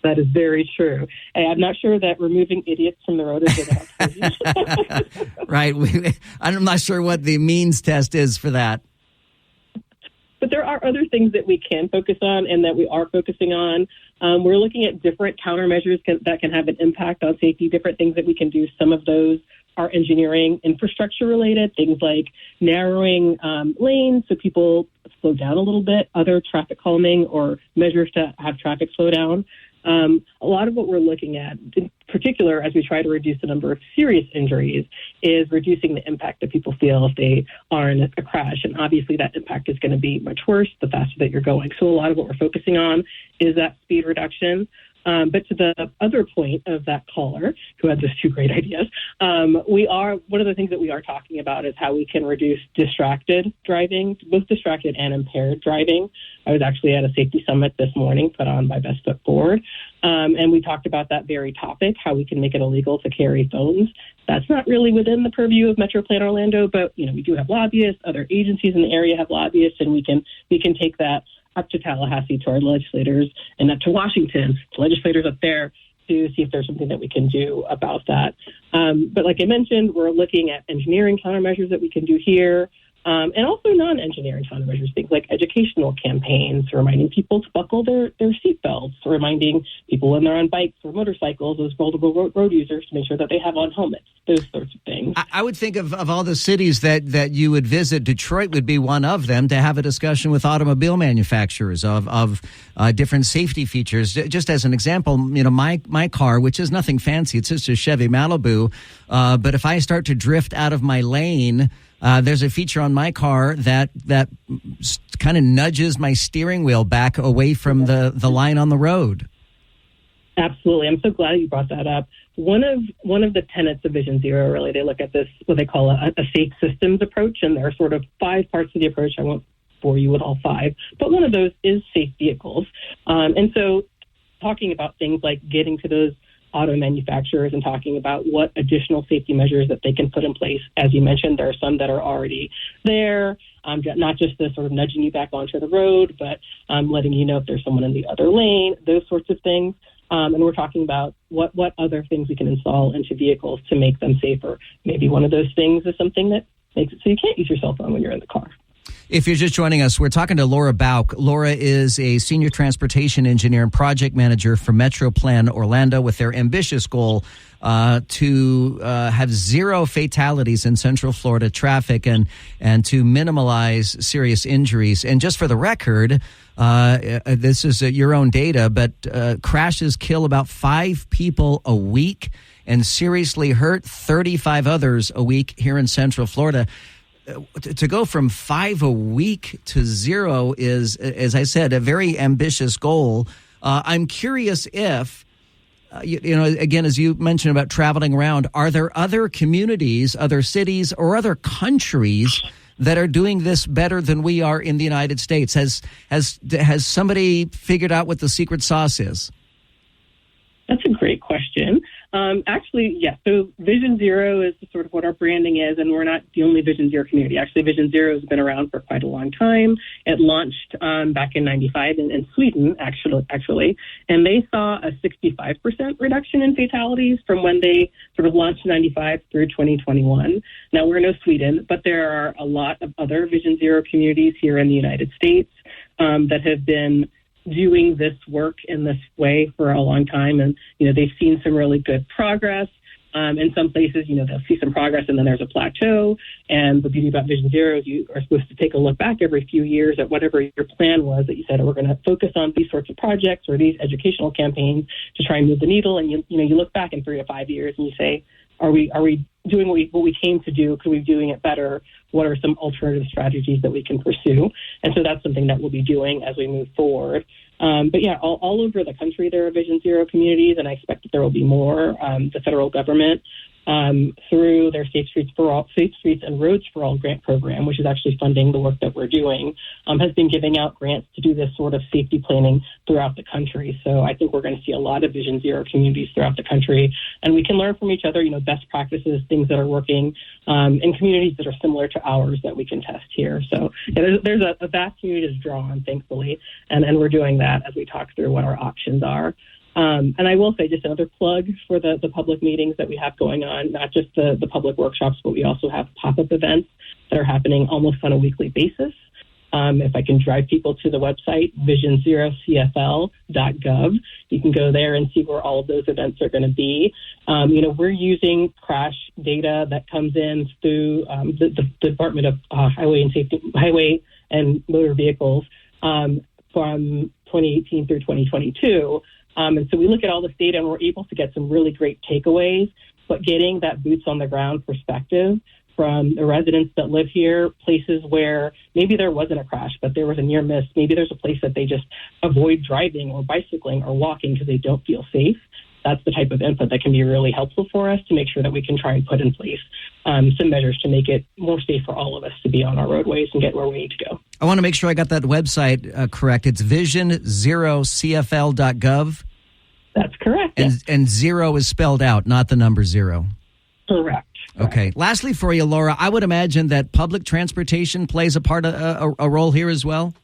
That is very true. I'm not sure that removing idiots from the road is without Right. I'm not sure what the means test is for that. But there are other things that we can focus on and that we are focusing on. We're looking at different countermeasures that can have an impact on safety, different things that we can do. Some of those are engineering infrastructure related, things like narrowing lanes so people slow down a little bit, other traffic calming or measures to have traffic slow down. A lot of what we're looking at, in particular, as we try to reduce the number of serious injuries, is reducing the impact that people feel if they are in a crash. And obviously that impact is going to be much worse the faster that you're going. So a lot of what we're focusing on is that speed reduction. But to the other point of that caller who had those 2 great ideas, one of the things that we are talking about is how we can reduce distracted driving, both distracted and impaired driving. I was actually at a safety summit this morning put on by Best Foot Forward, and we talked about that very topic, how we can make it illegal to carry phones. That's not really within the purview of Metro Plan Orlando, but we do have lobbyists, other agencies in the area have lobbyists, and we can take that up to Tallahassee, to our legislators, and up to Washington, to legislators up there, to see if there's something that we can do about that. But like I mentioned, we're looking at engineering countermeasures that we can do here, and also non-engineering countermeasures, things like educational campaigns, reminding people to buckle their seatbelts, reminding people when they're on bikes or motorcycles, those vulnerable road users, to make sure that they have on helmets, those sorts of things. I would think of all the cities that you would visit, Detroit would be one of them, to have a discussion with automobile manufacturers of different safety features. Just as an example, my car, which is nothing fancy, it's just a Chevy Malibu, but if I start to drift out of my lane, there's a feature on my car that kind of nudges my steering wheel back away from the line on the road. Absolutely. I'm so glad you brought that up. One of the tenets of Vision Zero, really, they look at this, what they call a safe systems approach, and there are sort of 5 parts of the approach. I won't bore you with all 5, but one of those is safe vehicles. And so talking about things like getting to those auto manufacturers and talking about what additional safety measures that they can put in place. As you mentioned, there are some that are already there, not just the sort of nudging you back onto the road, but letting you know if there's someone in the other lane, those sorts of things. And we're talking about what other things we can install into vehicles to make them safer. Maybe one of those things is something that makes it so you can't use your cell phone when you're in the car. If you're just joining us, we're talking to Laura Bauk. Laura is a senior transportation engineer and project manager for Metro Plan Orlando, with their ambitious goal to have 0 fatalities in Central Florida traffic and to minimize serious injuries. And just for the record, this is your own data, but crashes kill about 5 people a week and seriously hurt 35 others a week here in Central Florida. To go from 5 a week to 0 is, as I said, a very ambitious goal. I'm curious if, again, as you mentioned about traveling around, are there other communities, other cities, or other countries that are doing this better than we are in the United States? Has somebody figured out what the secret sauce is? That's a great question. Actually, yes. So Vision Zero is sort of what our branding is, and we're not the only Vision Zero community. Actually, Vision Zero has been around for quite a long time. It launched back in '95 in Sweden, actually, and they saw a 65% reduction in fatalities from when they sort of launched in '95 through 2021. Now, we're no Sweden, but there are a lot of other Vision Zero communities here in the United States that have been doing this work in this way for a long time. And, they've seen some really good progress. In some places, they'll see some progress and then there's a plateau. And the beauty about Vision Zero is you are supposed to take a look back every few years at whatever your plan was that you said, we're going to focus on these sorts of projects or these educational campaigns to try and move the needle. And, you look back in 3 to 5 years and you say, are we doing what we came to do? Could we be doing it better? What are some alternative strategies that we can pursue? And so that's something that we'll be doing as we move forward. But yeah, all over the country, there are Vision Zero communities, and I expect that there will be more. The federal government, through their Safe Streets and Roads for All grant program, which is actually funding the work that we're doing, has been giving out grants to do this sort of safety planning throughout the country. So I think we're going to see a lot of Vision Zero communities throughout the country, and we can learn from each other, best practices, things that are working in communities that are similar to ours that we can test here. So yeah, there's a vast community to draw on, thankfully, and we're doing that as we talk through what our options are. And I will say just another plug for the public meetings that we have going on, not just the public workshops, but we also have pop-up events that are happening almost on a weekly basis. If I can drive people to the website, vision0cfl.gov, you can go there and see where all of those events are going to be. We're using crash data that comes in through the Department of Highway and Motor Vehicles from 2018 through 2022. And so we look at all this data and we're able to get some really great takeaways, but getting that boots on the ground perspective from the residents that live here, places where maybe there wasn't a crash, but there was a near miss. Maybe there's a place that they just avoid driving or bicycling or walking because they don't feel safe. That's the type of input that can be really helpful for us to make sure that we can try and put in place some measures to make it more safe for all of us to be on our roadways and get where we need to go. I want to make sure I got that website correct. It's vision0cfl.gov. That's correct. And zero is spelled out, not the number zero. Correct. Okay. Lastly for you, Laura, I would imagine that public transportation plays a part of a role here as well.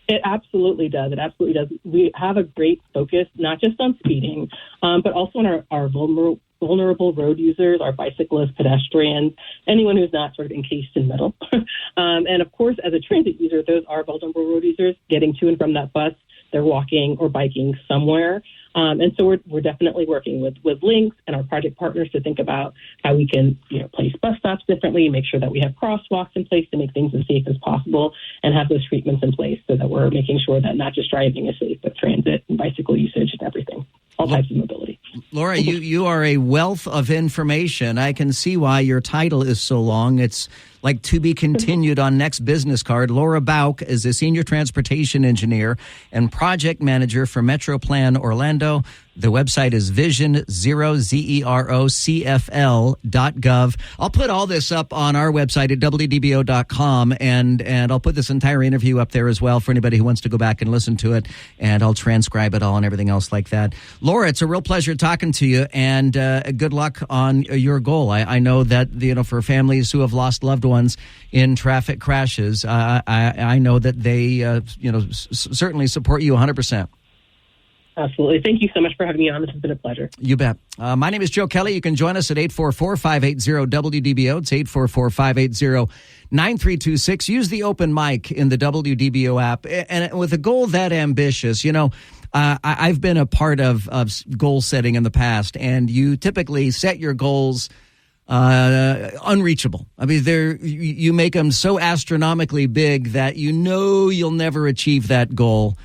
It absolutely does. It absolutely does. We have a great focus, not just on speeding, but also on our vulnerable road users, our bicyclists, pedestrians, anyone who's not sort of encased in metal. And of course, as a transit user, those are vulnerable road users getting to and from that bus. They're walking or biking somewhere. And so we're definitely working with Links and our project partners to think about how we can, place bus stops differently, make sure that we have crosswalks in place to make things as safe as possible, and have those treatments in place so that we're making sure that not just driving is safe, but transit and bicycle usage and everything, all types of mobility. Laura, you are a wealth of information. I can see why your title is so long. It's like to be continued on next business card. Laura Bauk is a senior transportation engineer and project manager for Metroplan Orlando. The website is vision0cfl.gov. I'll put all this up on our website at wdbo.com, and I'll put this entire interview up there as well for anybody who wants to go back and listen to it, and I'll transcribe it all and everything else like that. Laura, it's a real pleasure talking to you, and good luck on your goal. I know that, for families who have lost loved ones in traffic crashes, I know that they, certainly support you 100%. Absolutely. Thank you so much for having me on. This has been a pleasure. You bet. My name is Joe Kelley. You can join us at 844-580-WDBO. It's 844-580-9326. Use the open mic in the WDBO app. And with a goal that ambitious, I've been a part of goal setting in the past, and you typically set your goals unreachable. I mean, you make them so astronomically big that you'll never achieve that goal.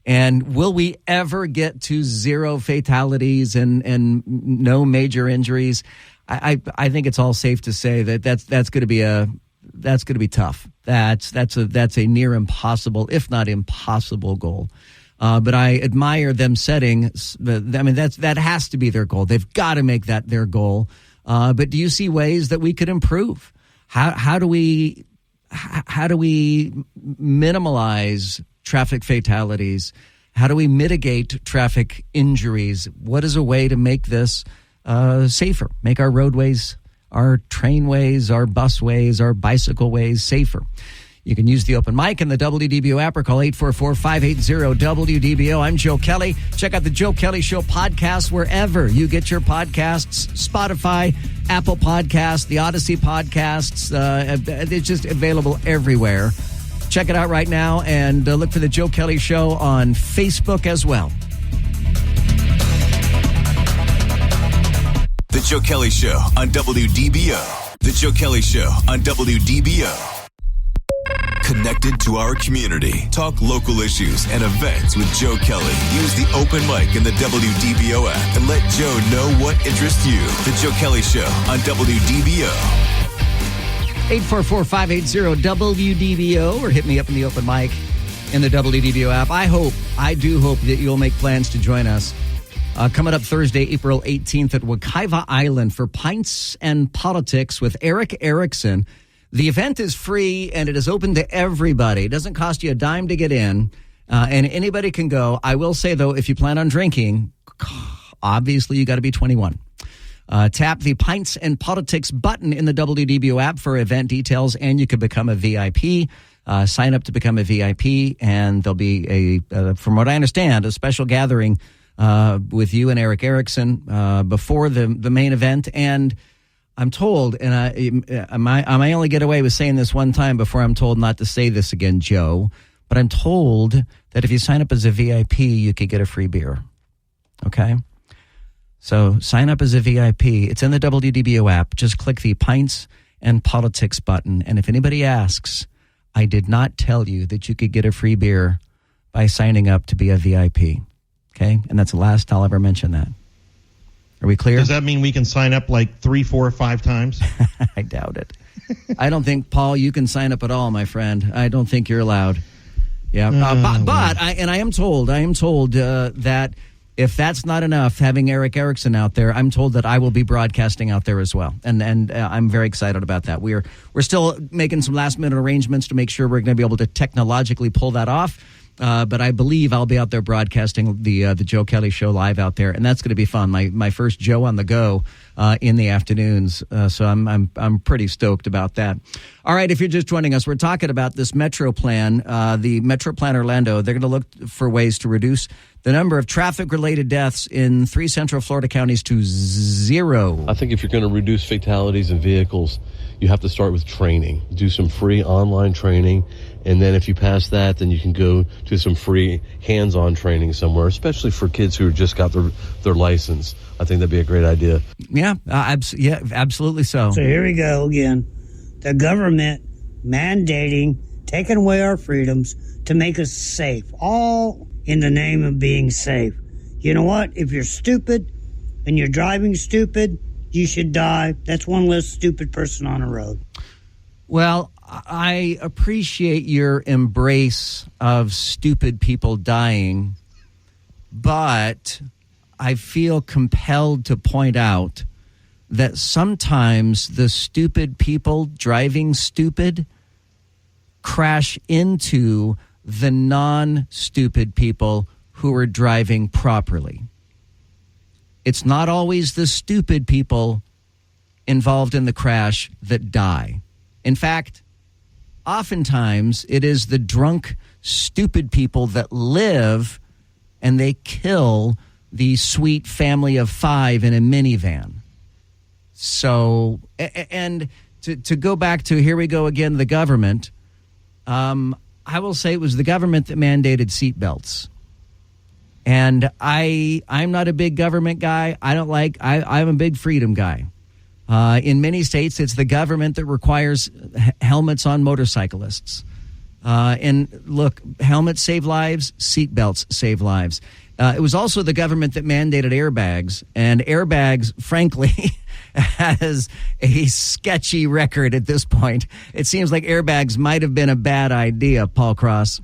And will we ever get to zero fatalities and no major injuries? I think it's all safe to say that's going to be tough. That's a near impossible, if not impossible, goal. But I admire them setting. That has to be their goal. They've got to make that their goal. But do you see ways that we could improve? How do we minimize traffic fatalities? How do we mitigate traffic injuries? What is a way to make this safer, make our roadways, our trainways, our busways, our bicycle ways safer? You can use the open mic in the WDBO app or call 844-580-WDBO. I'm Joe Kelley. Check out the Joe Kelley Show podcast wherever you get your podcasts, Spotify, Apple Podcasts, the Odyssey Podcasts. It's just available everywhere. Check it out right now and look for the Joe Kelley Show on Facebook as well. The Joe Kelley Show on WDBO. The Joe Kelley Show on WDBO. Connected to our community. Talk local issues and events with Joe Kelley. Use the open mic in the WDBO app and let Joe know what interests you. The Joe Kelley Show on WDBO. 844-580-WDBO or hit me up in the open mic in the WDBO app. I do hope that you'll make plans to join us. Coming up Thursday, April 18th at Wekiva Island for Pints and Politics with Eric Erickson. The event is free and it is open to everybody. It doesn't cost you a dime to get in, and anybody can go. I will say, though, if you plan on drinking, obviously you got to be 21. Tap the Pints and Politics button in the WDBO app for event details, and you can become a VIP. Sign up to become a VIP, and there'll be from what I understand, a special gathering with you and Eric Erickson before the main event. And I'm told, and I may only get away with saying this one time before I'm told not to say this again, Joe, but I'm told that if you sign up as a VIP, you could get a free beer. Okay? So sign up as a VIP. It's in the WDBO app. Just click the Pints and Politics button. And if anybody asks, I did not tell you that you could get a free beer by signing up to be a VIP. Okay? And that's the last I'll ever mention that. Are we clear? Does that mean we can sign up like 3, 4, 5 times? I doubt it. I don't think, Paul, you can sign up at all, my friend. I don't think you're allowed. Yeah, but I am told that if that's not enough, having Eric Erickson out there, I'm told that I will be broadcasting out there as well, and I'm very excited about that. We're still making some last minute arrangements to make sure we're going to be able to technologically pull that off. But I believe I'll be out there broadcasting the Joe Kelley Show live out there, and that's going to be fun. My first Joe on the go in the afternoons, so I'm pretty stoked about that. All right, if you're just joining us, we're talking about this Metro Plan, the Metro Plan Orlando. They're going to look for ways to reduce the number of traffic-related deaths in 3 Central Florida counties to 0. I think if you're going to reduce fatalities in vehicles, you have to start with training. Do some free online training. And then if you pass that, then you can go to some free hands-on training somewhere, especially for kids who just got their license. I think that'd be a great idea. Yeah, absolutely so. So here we go again. The government mandating, taking away our freedoms to make us safe, all in the name of being safe. You know what? If you're stupid and you're driving stupid, you should die. That's one less stupid person on the road. Well, I appreciate your embrace of stupid people dying, but I feel compelled to point out that sometimes the stupid people driving stupid crash into the non-stupid people who are driving properly. It's not always the stupid people involved in the crash that die. In fact, oftentimes it is the drunk, stupid people that live and they kill the sweet family of 5 in a minivan. So, and to go back to, here we go again, the government, I will say it was the government that mandated seatbelts. And I'm not a big government guy. I'm a big freedom guy. In many states, it's the government that requires helmets on motorcyclists. And look, helmets save lives, seatbelts save lives. It was also the government that mandated airbags, and airbags, frankly, has a sketchy record at this point. It seems like airbags might have been a bad idea, Paul Cross.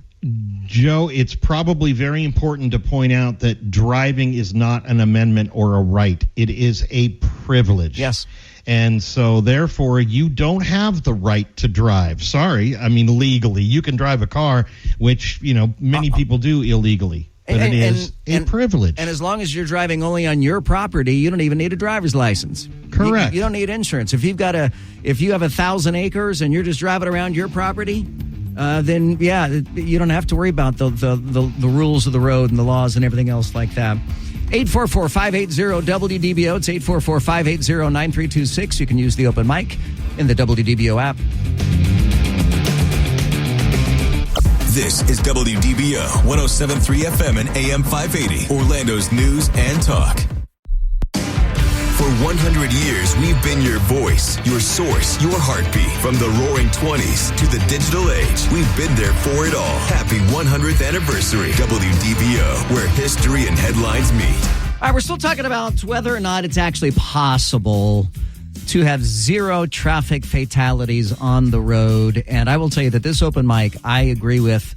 Joe, it's probably very important to point out that driving is not an amendment or a right. It is a privilege. Yes. And so, therefore, you don't have the right to drive. Sorry. I mean, legally. You can drive a car, which, many people do illegally. but it is a privilege. And as long as you're driving only on your property, you don't even need a driver's license. Correct. You don't need insurance. If you have 1,000 acres and you're just driving around your property, then you don't have to worry about the rules of the road and the laws and everything else like that. 844-580-WDBO. It's 844-580-9326. You can use the open mic in the WDBO app. This is WDBO 107.3 FM and AM 580, Orlando's news and talk. For 100 years, we've been your voice, your source, your heartbeat. From the roaring 20s to the digital age, we've been there for it all. Happy 100th anniversary, WDBO, where history and headlines meet. All right, we're still talking about whether or not it's actually possible to have zero traffic fatalities on the road. And I will tell you that this open mic, I agree with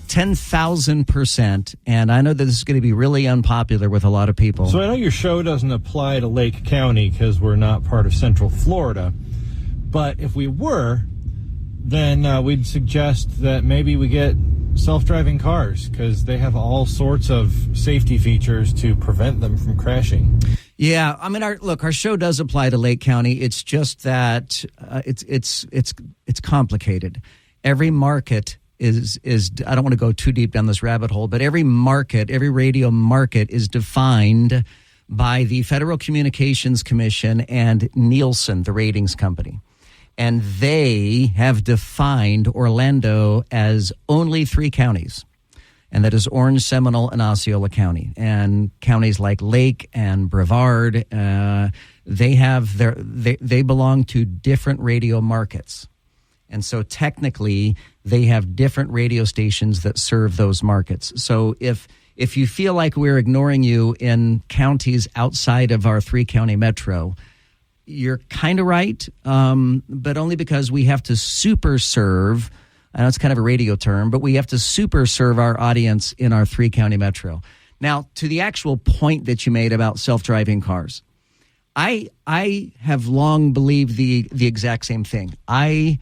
10,000%. And I know that this is going to be really unpopular with a lot of people. So I know your show doesn't apply to Lake County because we're not part of Central Florida. But if we were, then we'd suggest that maybe we get self-driving cars because they have all sorts of safety features to prevent them from crashing. Yeah, I mean, our show does apply to Lake County. It's just that it's complicated. Every market is I don't want to go too deep down this rabbit hole, but every radio market is defined by the Federal Communications Commission and Nielsen, the ratings company. And they have defined Orlando as only 3 counties. And that is Orange, Seminole, and Osceola County. And counties like Lake and Brevard, they belong to different radio markets. And so technically, they have different radio stations that serve those markets. So if you feel like we're ignoring you in counties outside of our 3-county metro, you're kind of right, but only because we have to super serve. I know it's kind of a radio term, but we have to super serve our audience in our 3-county metro. Now, to the actual point that you made about self-driving cars, I have long believed the exact same thing. I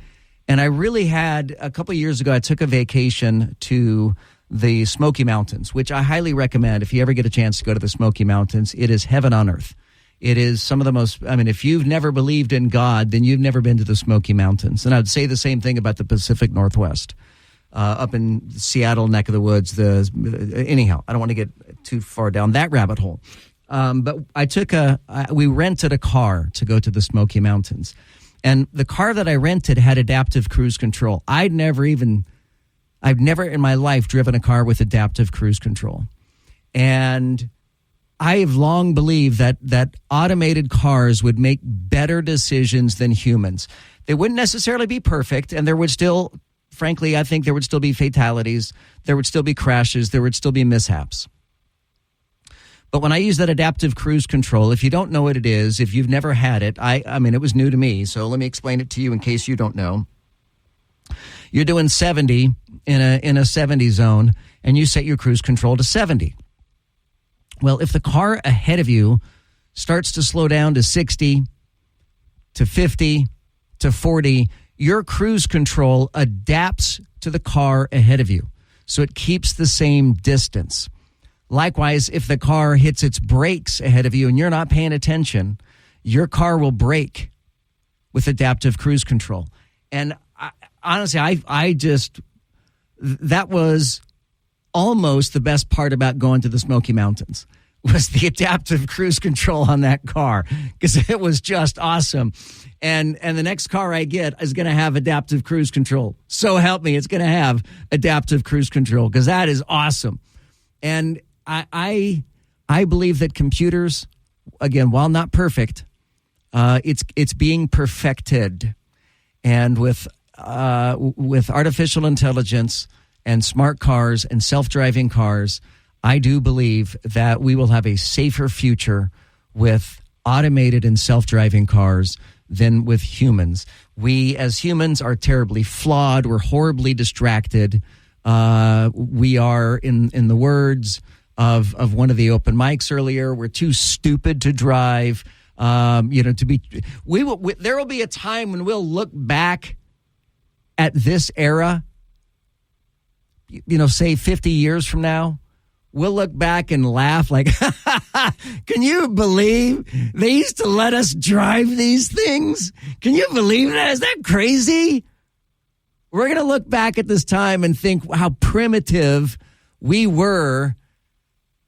really had, a couple of years ago, I took a vacation to the Smoky Mountains, which I highly recommend if you ever get a chance to go to the Smoky Mountains. It is heaven on earth. It is some of the most, if you've never believed in God, then you've never been to the Smoky Mountains. And I'd say the same thing about the Pacific Northwest, up in Seattle neck of the woods. Anyhow, I don't want to get too far down that rabbit hole. But we rented a car to go to the Smoky Mountains. And the car that I rented had adaptive cruise control. I've never in my life driven a car with adaptive cruise control. And I have long believed that automated cars would make better decisions than humans. They wouldn't necessarily be perfect, and there would still, frankly, I think there would still be fatalities, there would still be crashes, there would still be mishaps. But when I use that adaptive cruise control, if you don't know what it is, if you've never had it, it was new to me, so let me explain it to you in case you don't know. You're doing 70 in a 70 zone, and you set your cruise control to 70. Well, if the car ahead of you starts to slow down to 60, to 50, to 40, your cruise control adapts to the car ahead of you. So it keeps the same distance. Likewise, if the car hits its brakes ahead of you and you're not paying attention, your car will brake with adaptive cruise control. And honestly, that was almost the best part about going to the Smoky Mountains, was the adaptive cruise control on that car, because it was just awesome. And the next car I get is going to have adaptive cruise control. So help me, it's going to have adaptive cruise control, because that is awesome. And I believe that computers, again, while not perfect, it's being perfected. And with artificial intelligence and smart cars and self-driving cars, I do believe that we will have a safer future with automated and self-driving cars than with humans. We, as humans, are terribly flawed. We're horribly distracted. We are, in the words of one of the open mics earlier, we're too stupid to drive. There will be a time when we'll look back at this era, say 50 years from now, we'll look back and laugh like, can you believe they used to let us drive these things? Can you believe that? Is that crazy? We're going to look back at this time and think how primitive we were,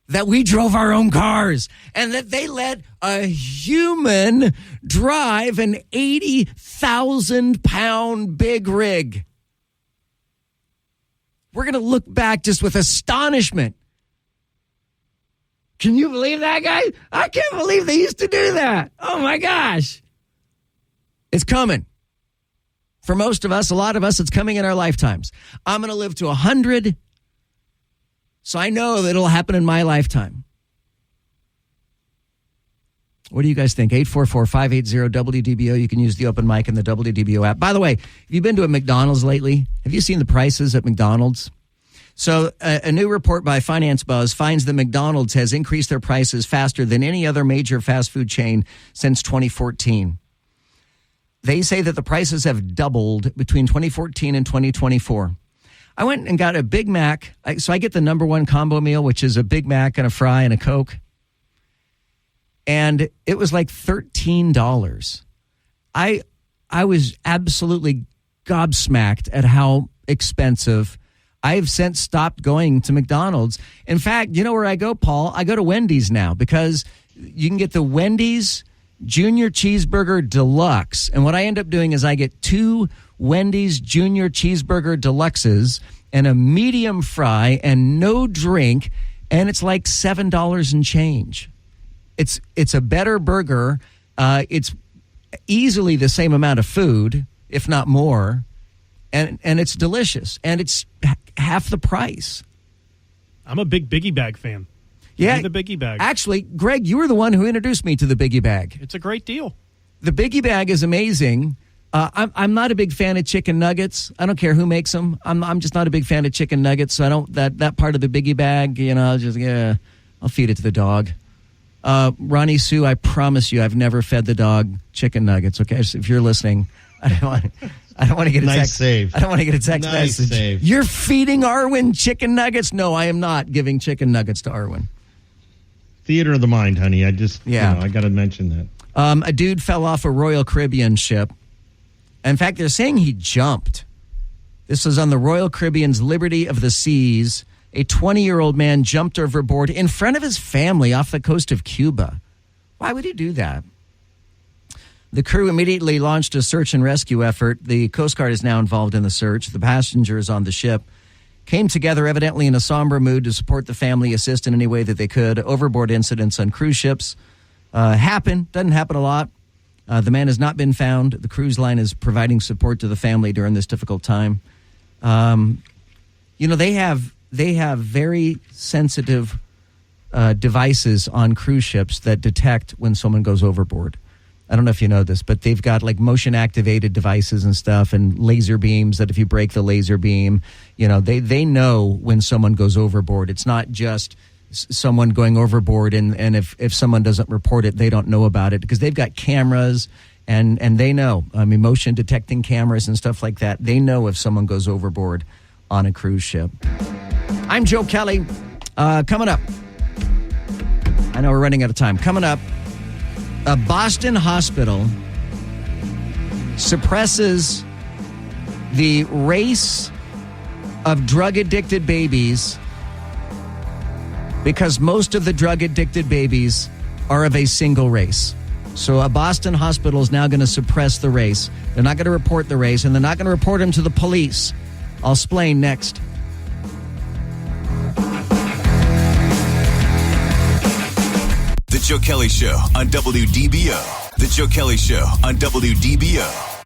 that we drove our own cars and that they let a human drive an 80,000-pound big rig. We're going to look back just with astonishment. Can you believe that, guys? I can't believe they used to do that. Oh, my gosh. It's coming. For most of us, a lot of us, it's coming in our lifetimes. I'm going to live to 100, so I know that it'll happen in my lifetime. What do you guys think? 844-580-WDBO. You can use the open mic in the WDBO app. By the way, have you been to a McDonald's lately? Have you seen the prices at McDonald's? So a new report by Finance Buzz finds that McDonald's has increased their prices faster than any other major fast food chain since 2014. They say that the prices have doubled between 2014 and 2024. I went and got a Big Mac. So I get the number one combo meal, which is a Big Mac and a fry and a Coke. And it was like $13. I was absolutely gobsmacked at how expensive. I've since stopped going to McDonald's. In fact, you know where I go, Paul? I go to Wendy's now because you can get the Wendy's Junior Cheeseburger Deluxe. And what I end up doing is I get 2 Wendy's Junior Cheeseburger Deluxes and a medium fry and no drink. And it's like $7 and change. It's a better burger. It's easily the same amount of food, if not more. And it's delicious. And it's half the price. I'm a big Biggie Bag fan. Yeah, the Biggie Bag. Actually, Greg, you were the one who introduced me to the Biggie Bag. It's a great deal. The Biggie Bag is amazing. I'm not a big fan of chicken nuggets. I don't care who makes them. I'm just not a big fan of chicken nuggets. So I don't that part of the Biggie Bag. You know, I'll feed it to the dog. Ronnie Sue, I promise you, I've never fed the dog chicken nuggets. Okay, so if you're listening, I don't want to get a text. Save. I don't want to get a text message. Save. You're feeding Arwen chicken nuggets? No, I am not giving chicken nuggets to Arwen. Theater of the mind, honey. I got to mention that. A dude fell off a Royal Caribbean ship. In fact, they're saying he jumped. This was on the Royal Caribbean's Liberty of the Seas. A 20-year-old man jumped overboard in front of his family off the coast of Cuba. Why would he do that? The crew immediately launched a search and rescue effort. The Coast Guard is now involved in the search. The passengers on the ship came together evidently in a somber mood to support the family, assist in any way that they could. Overboard incidents on cruise ships happen. Doesn't happen a lot. The man has not been found. The cruise line is providing support to the family during this difficult time. They have very sensitive devices on cruise ships that detect when someone goes overboard. I don't know if you know this, but they've got like motion activated devices and stuff and laser beams that if you break the laser beam, they know when someone goes overboard. It's not just someone going overboard and if someone doesn't report it, they don't know about it because they've got cameras and they know. I mean, motion detecting cameras and stuff like that. They know if someone goes overboard on a cruise ship. I'm Joe Kelley. Coming up. I know we're running out of time. Coming up. A Boston hospital suppresses the race of drug-addicted babies because most of the drug-addicted babies are of a single race. So a Boston hospital is now going to suppress the race. They're not going to report the race, and they're not going to report them to the police. I'll explain next. The Joe Kelley Show on WDBO. The Joe Kelley Show on WDBO.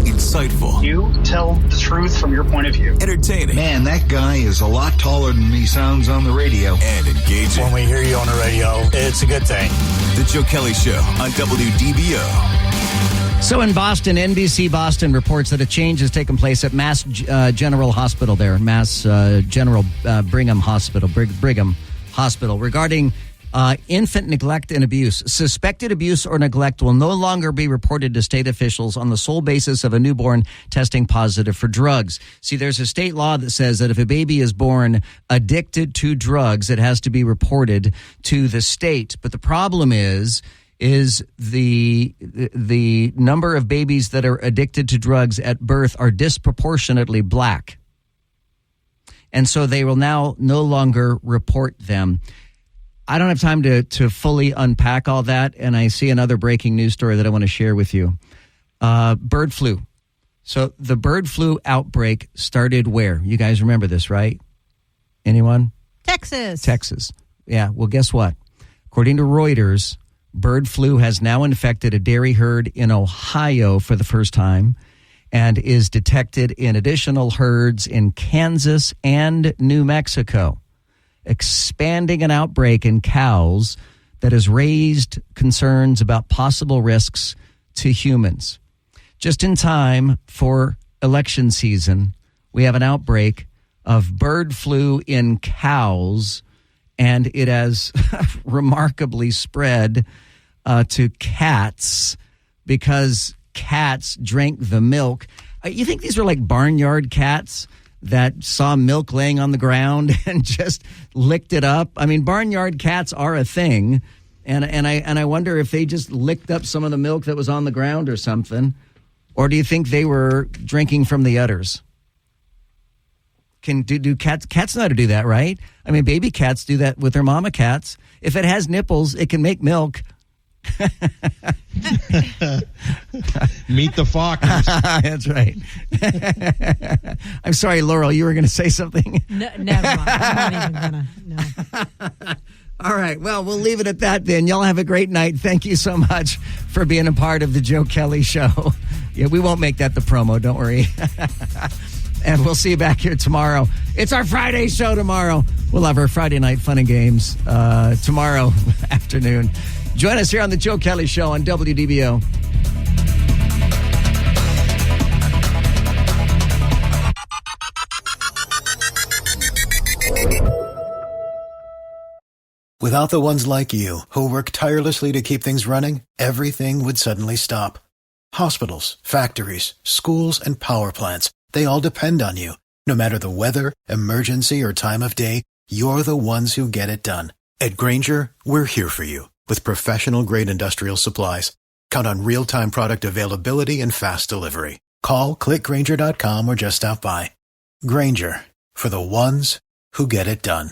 Insightful. You tell the truth from your point of view. Entertaining. Man, that guy is a lot taller than he sounds on the radio. And engaging. When we hear you on the radio, it's a good thing. The Joe Kelley Show on WDBO. So in Boston, NBC Boston reports that a change has taken place at Mass General Hospital there, Mass General Brigham Hospital, regarding Infant neglect and abuse. Suspected abuse or neglect will no longer be reported to state officials on the sole basis of a newborn testing positive for drugs. See, there's a state law that says that if a baby is born addicted to drugs, it has to be reported to the state. But the problem is the number of babies that are addicted to drugs at birth are disproportionately black. And so they will now no longer report them. I don't have time to fully unpack all that, and I see another breaking news story that I want to share with you. Bird flu. So the bird flu outbreak started where? You guys remember this, right? Anyone? Texas. Yeah, well, guess what? According to Reuters, bird flu has now infected a dairy herd in Ohio for the first time and is detected in additional herds in Kansas and New Mexico, expanding an outbreak in cows that has raised concerns about possible risks to humans. Just in time for election season, we have an outbreak of bird flu in cows, and it has remarkably spread to cats because cats drank the milk. You think these are like barnyard cats that saw milk laying on the ground and just licked it up? I mean, barnyard cats are a thing, and I wonder if they just licked up some of the milk that was on the ground or something, or do you think they were drinking from the udders? Do cats know how to do that, right? I mean, baby cats do that with their mama cats. If it has nipples, it can make milk. Meet the Fockers. That's right. I'm sorry, Laurel, you were going to say something? No, never mind. I'm not even going to. No. All right. Well, we'll leave it at that then. Y'all have a great night. Thank you so much for being a part of the Joe Kelley Show. Yeah, we won't make that the promo. Don't worry. And we'll see you back here tomorrow. It's our Friday show tomorrow. We'll have our Friday night fun and games tomorrow afternoon. Join us here on the Joe Kelley Show on WDBO. Without the ones like you, who work tirelessly to keep things running, everything would suddenly stop. Hospitals, factories, schools, and power plants, they all depend on you. No matter the weather, emergency, or time of day, you're the ones who get it done. At Grainger, we're here for you with professional-grade industrial supplies. Count on real-time product availability and fast delivery. Call, click Grainger.com, or just stop by. Grainger, for the ones who get it done.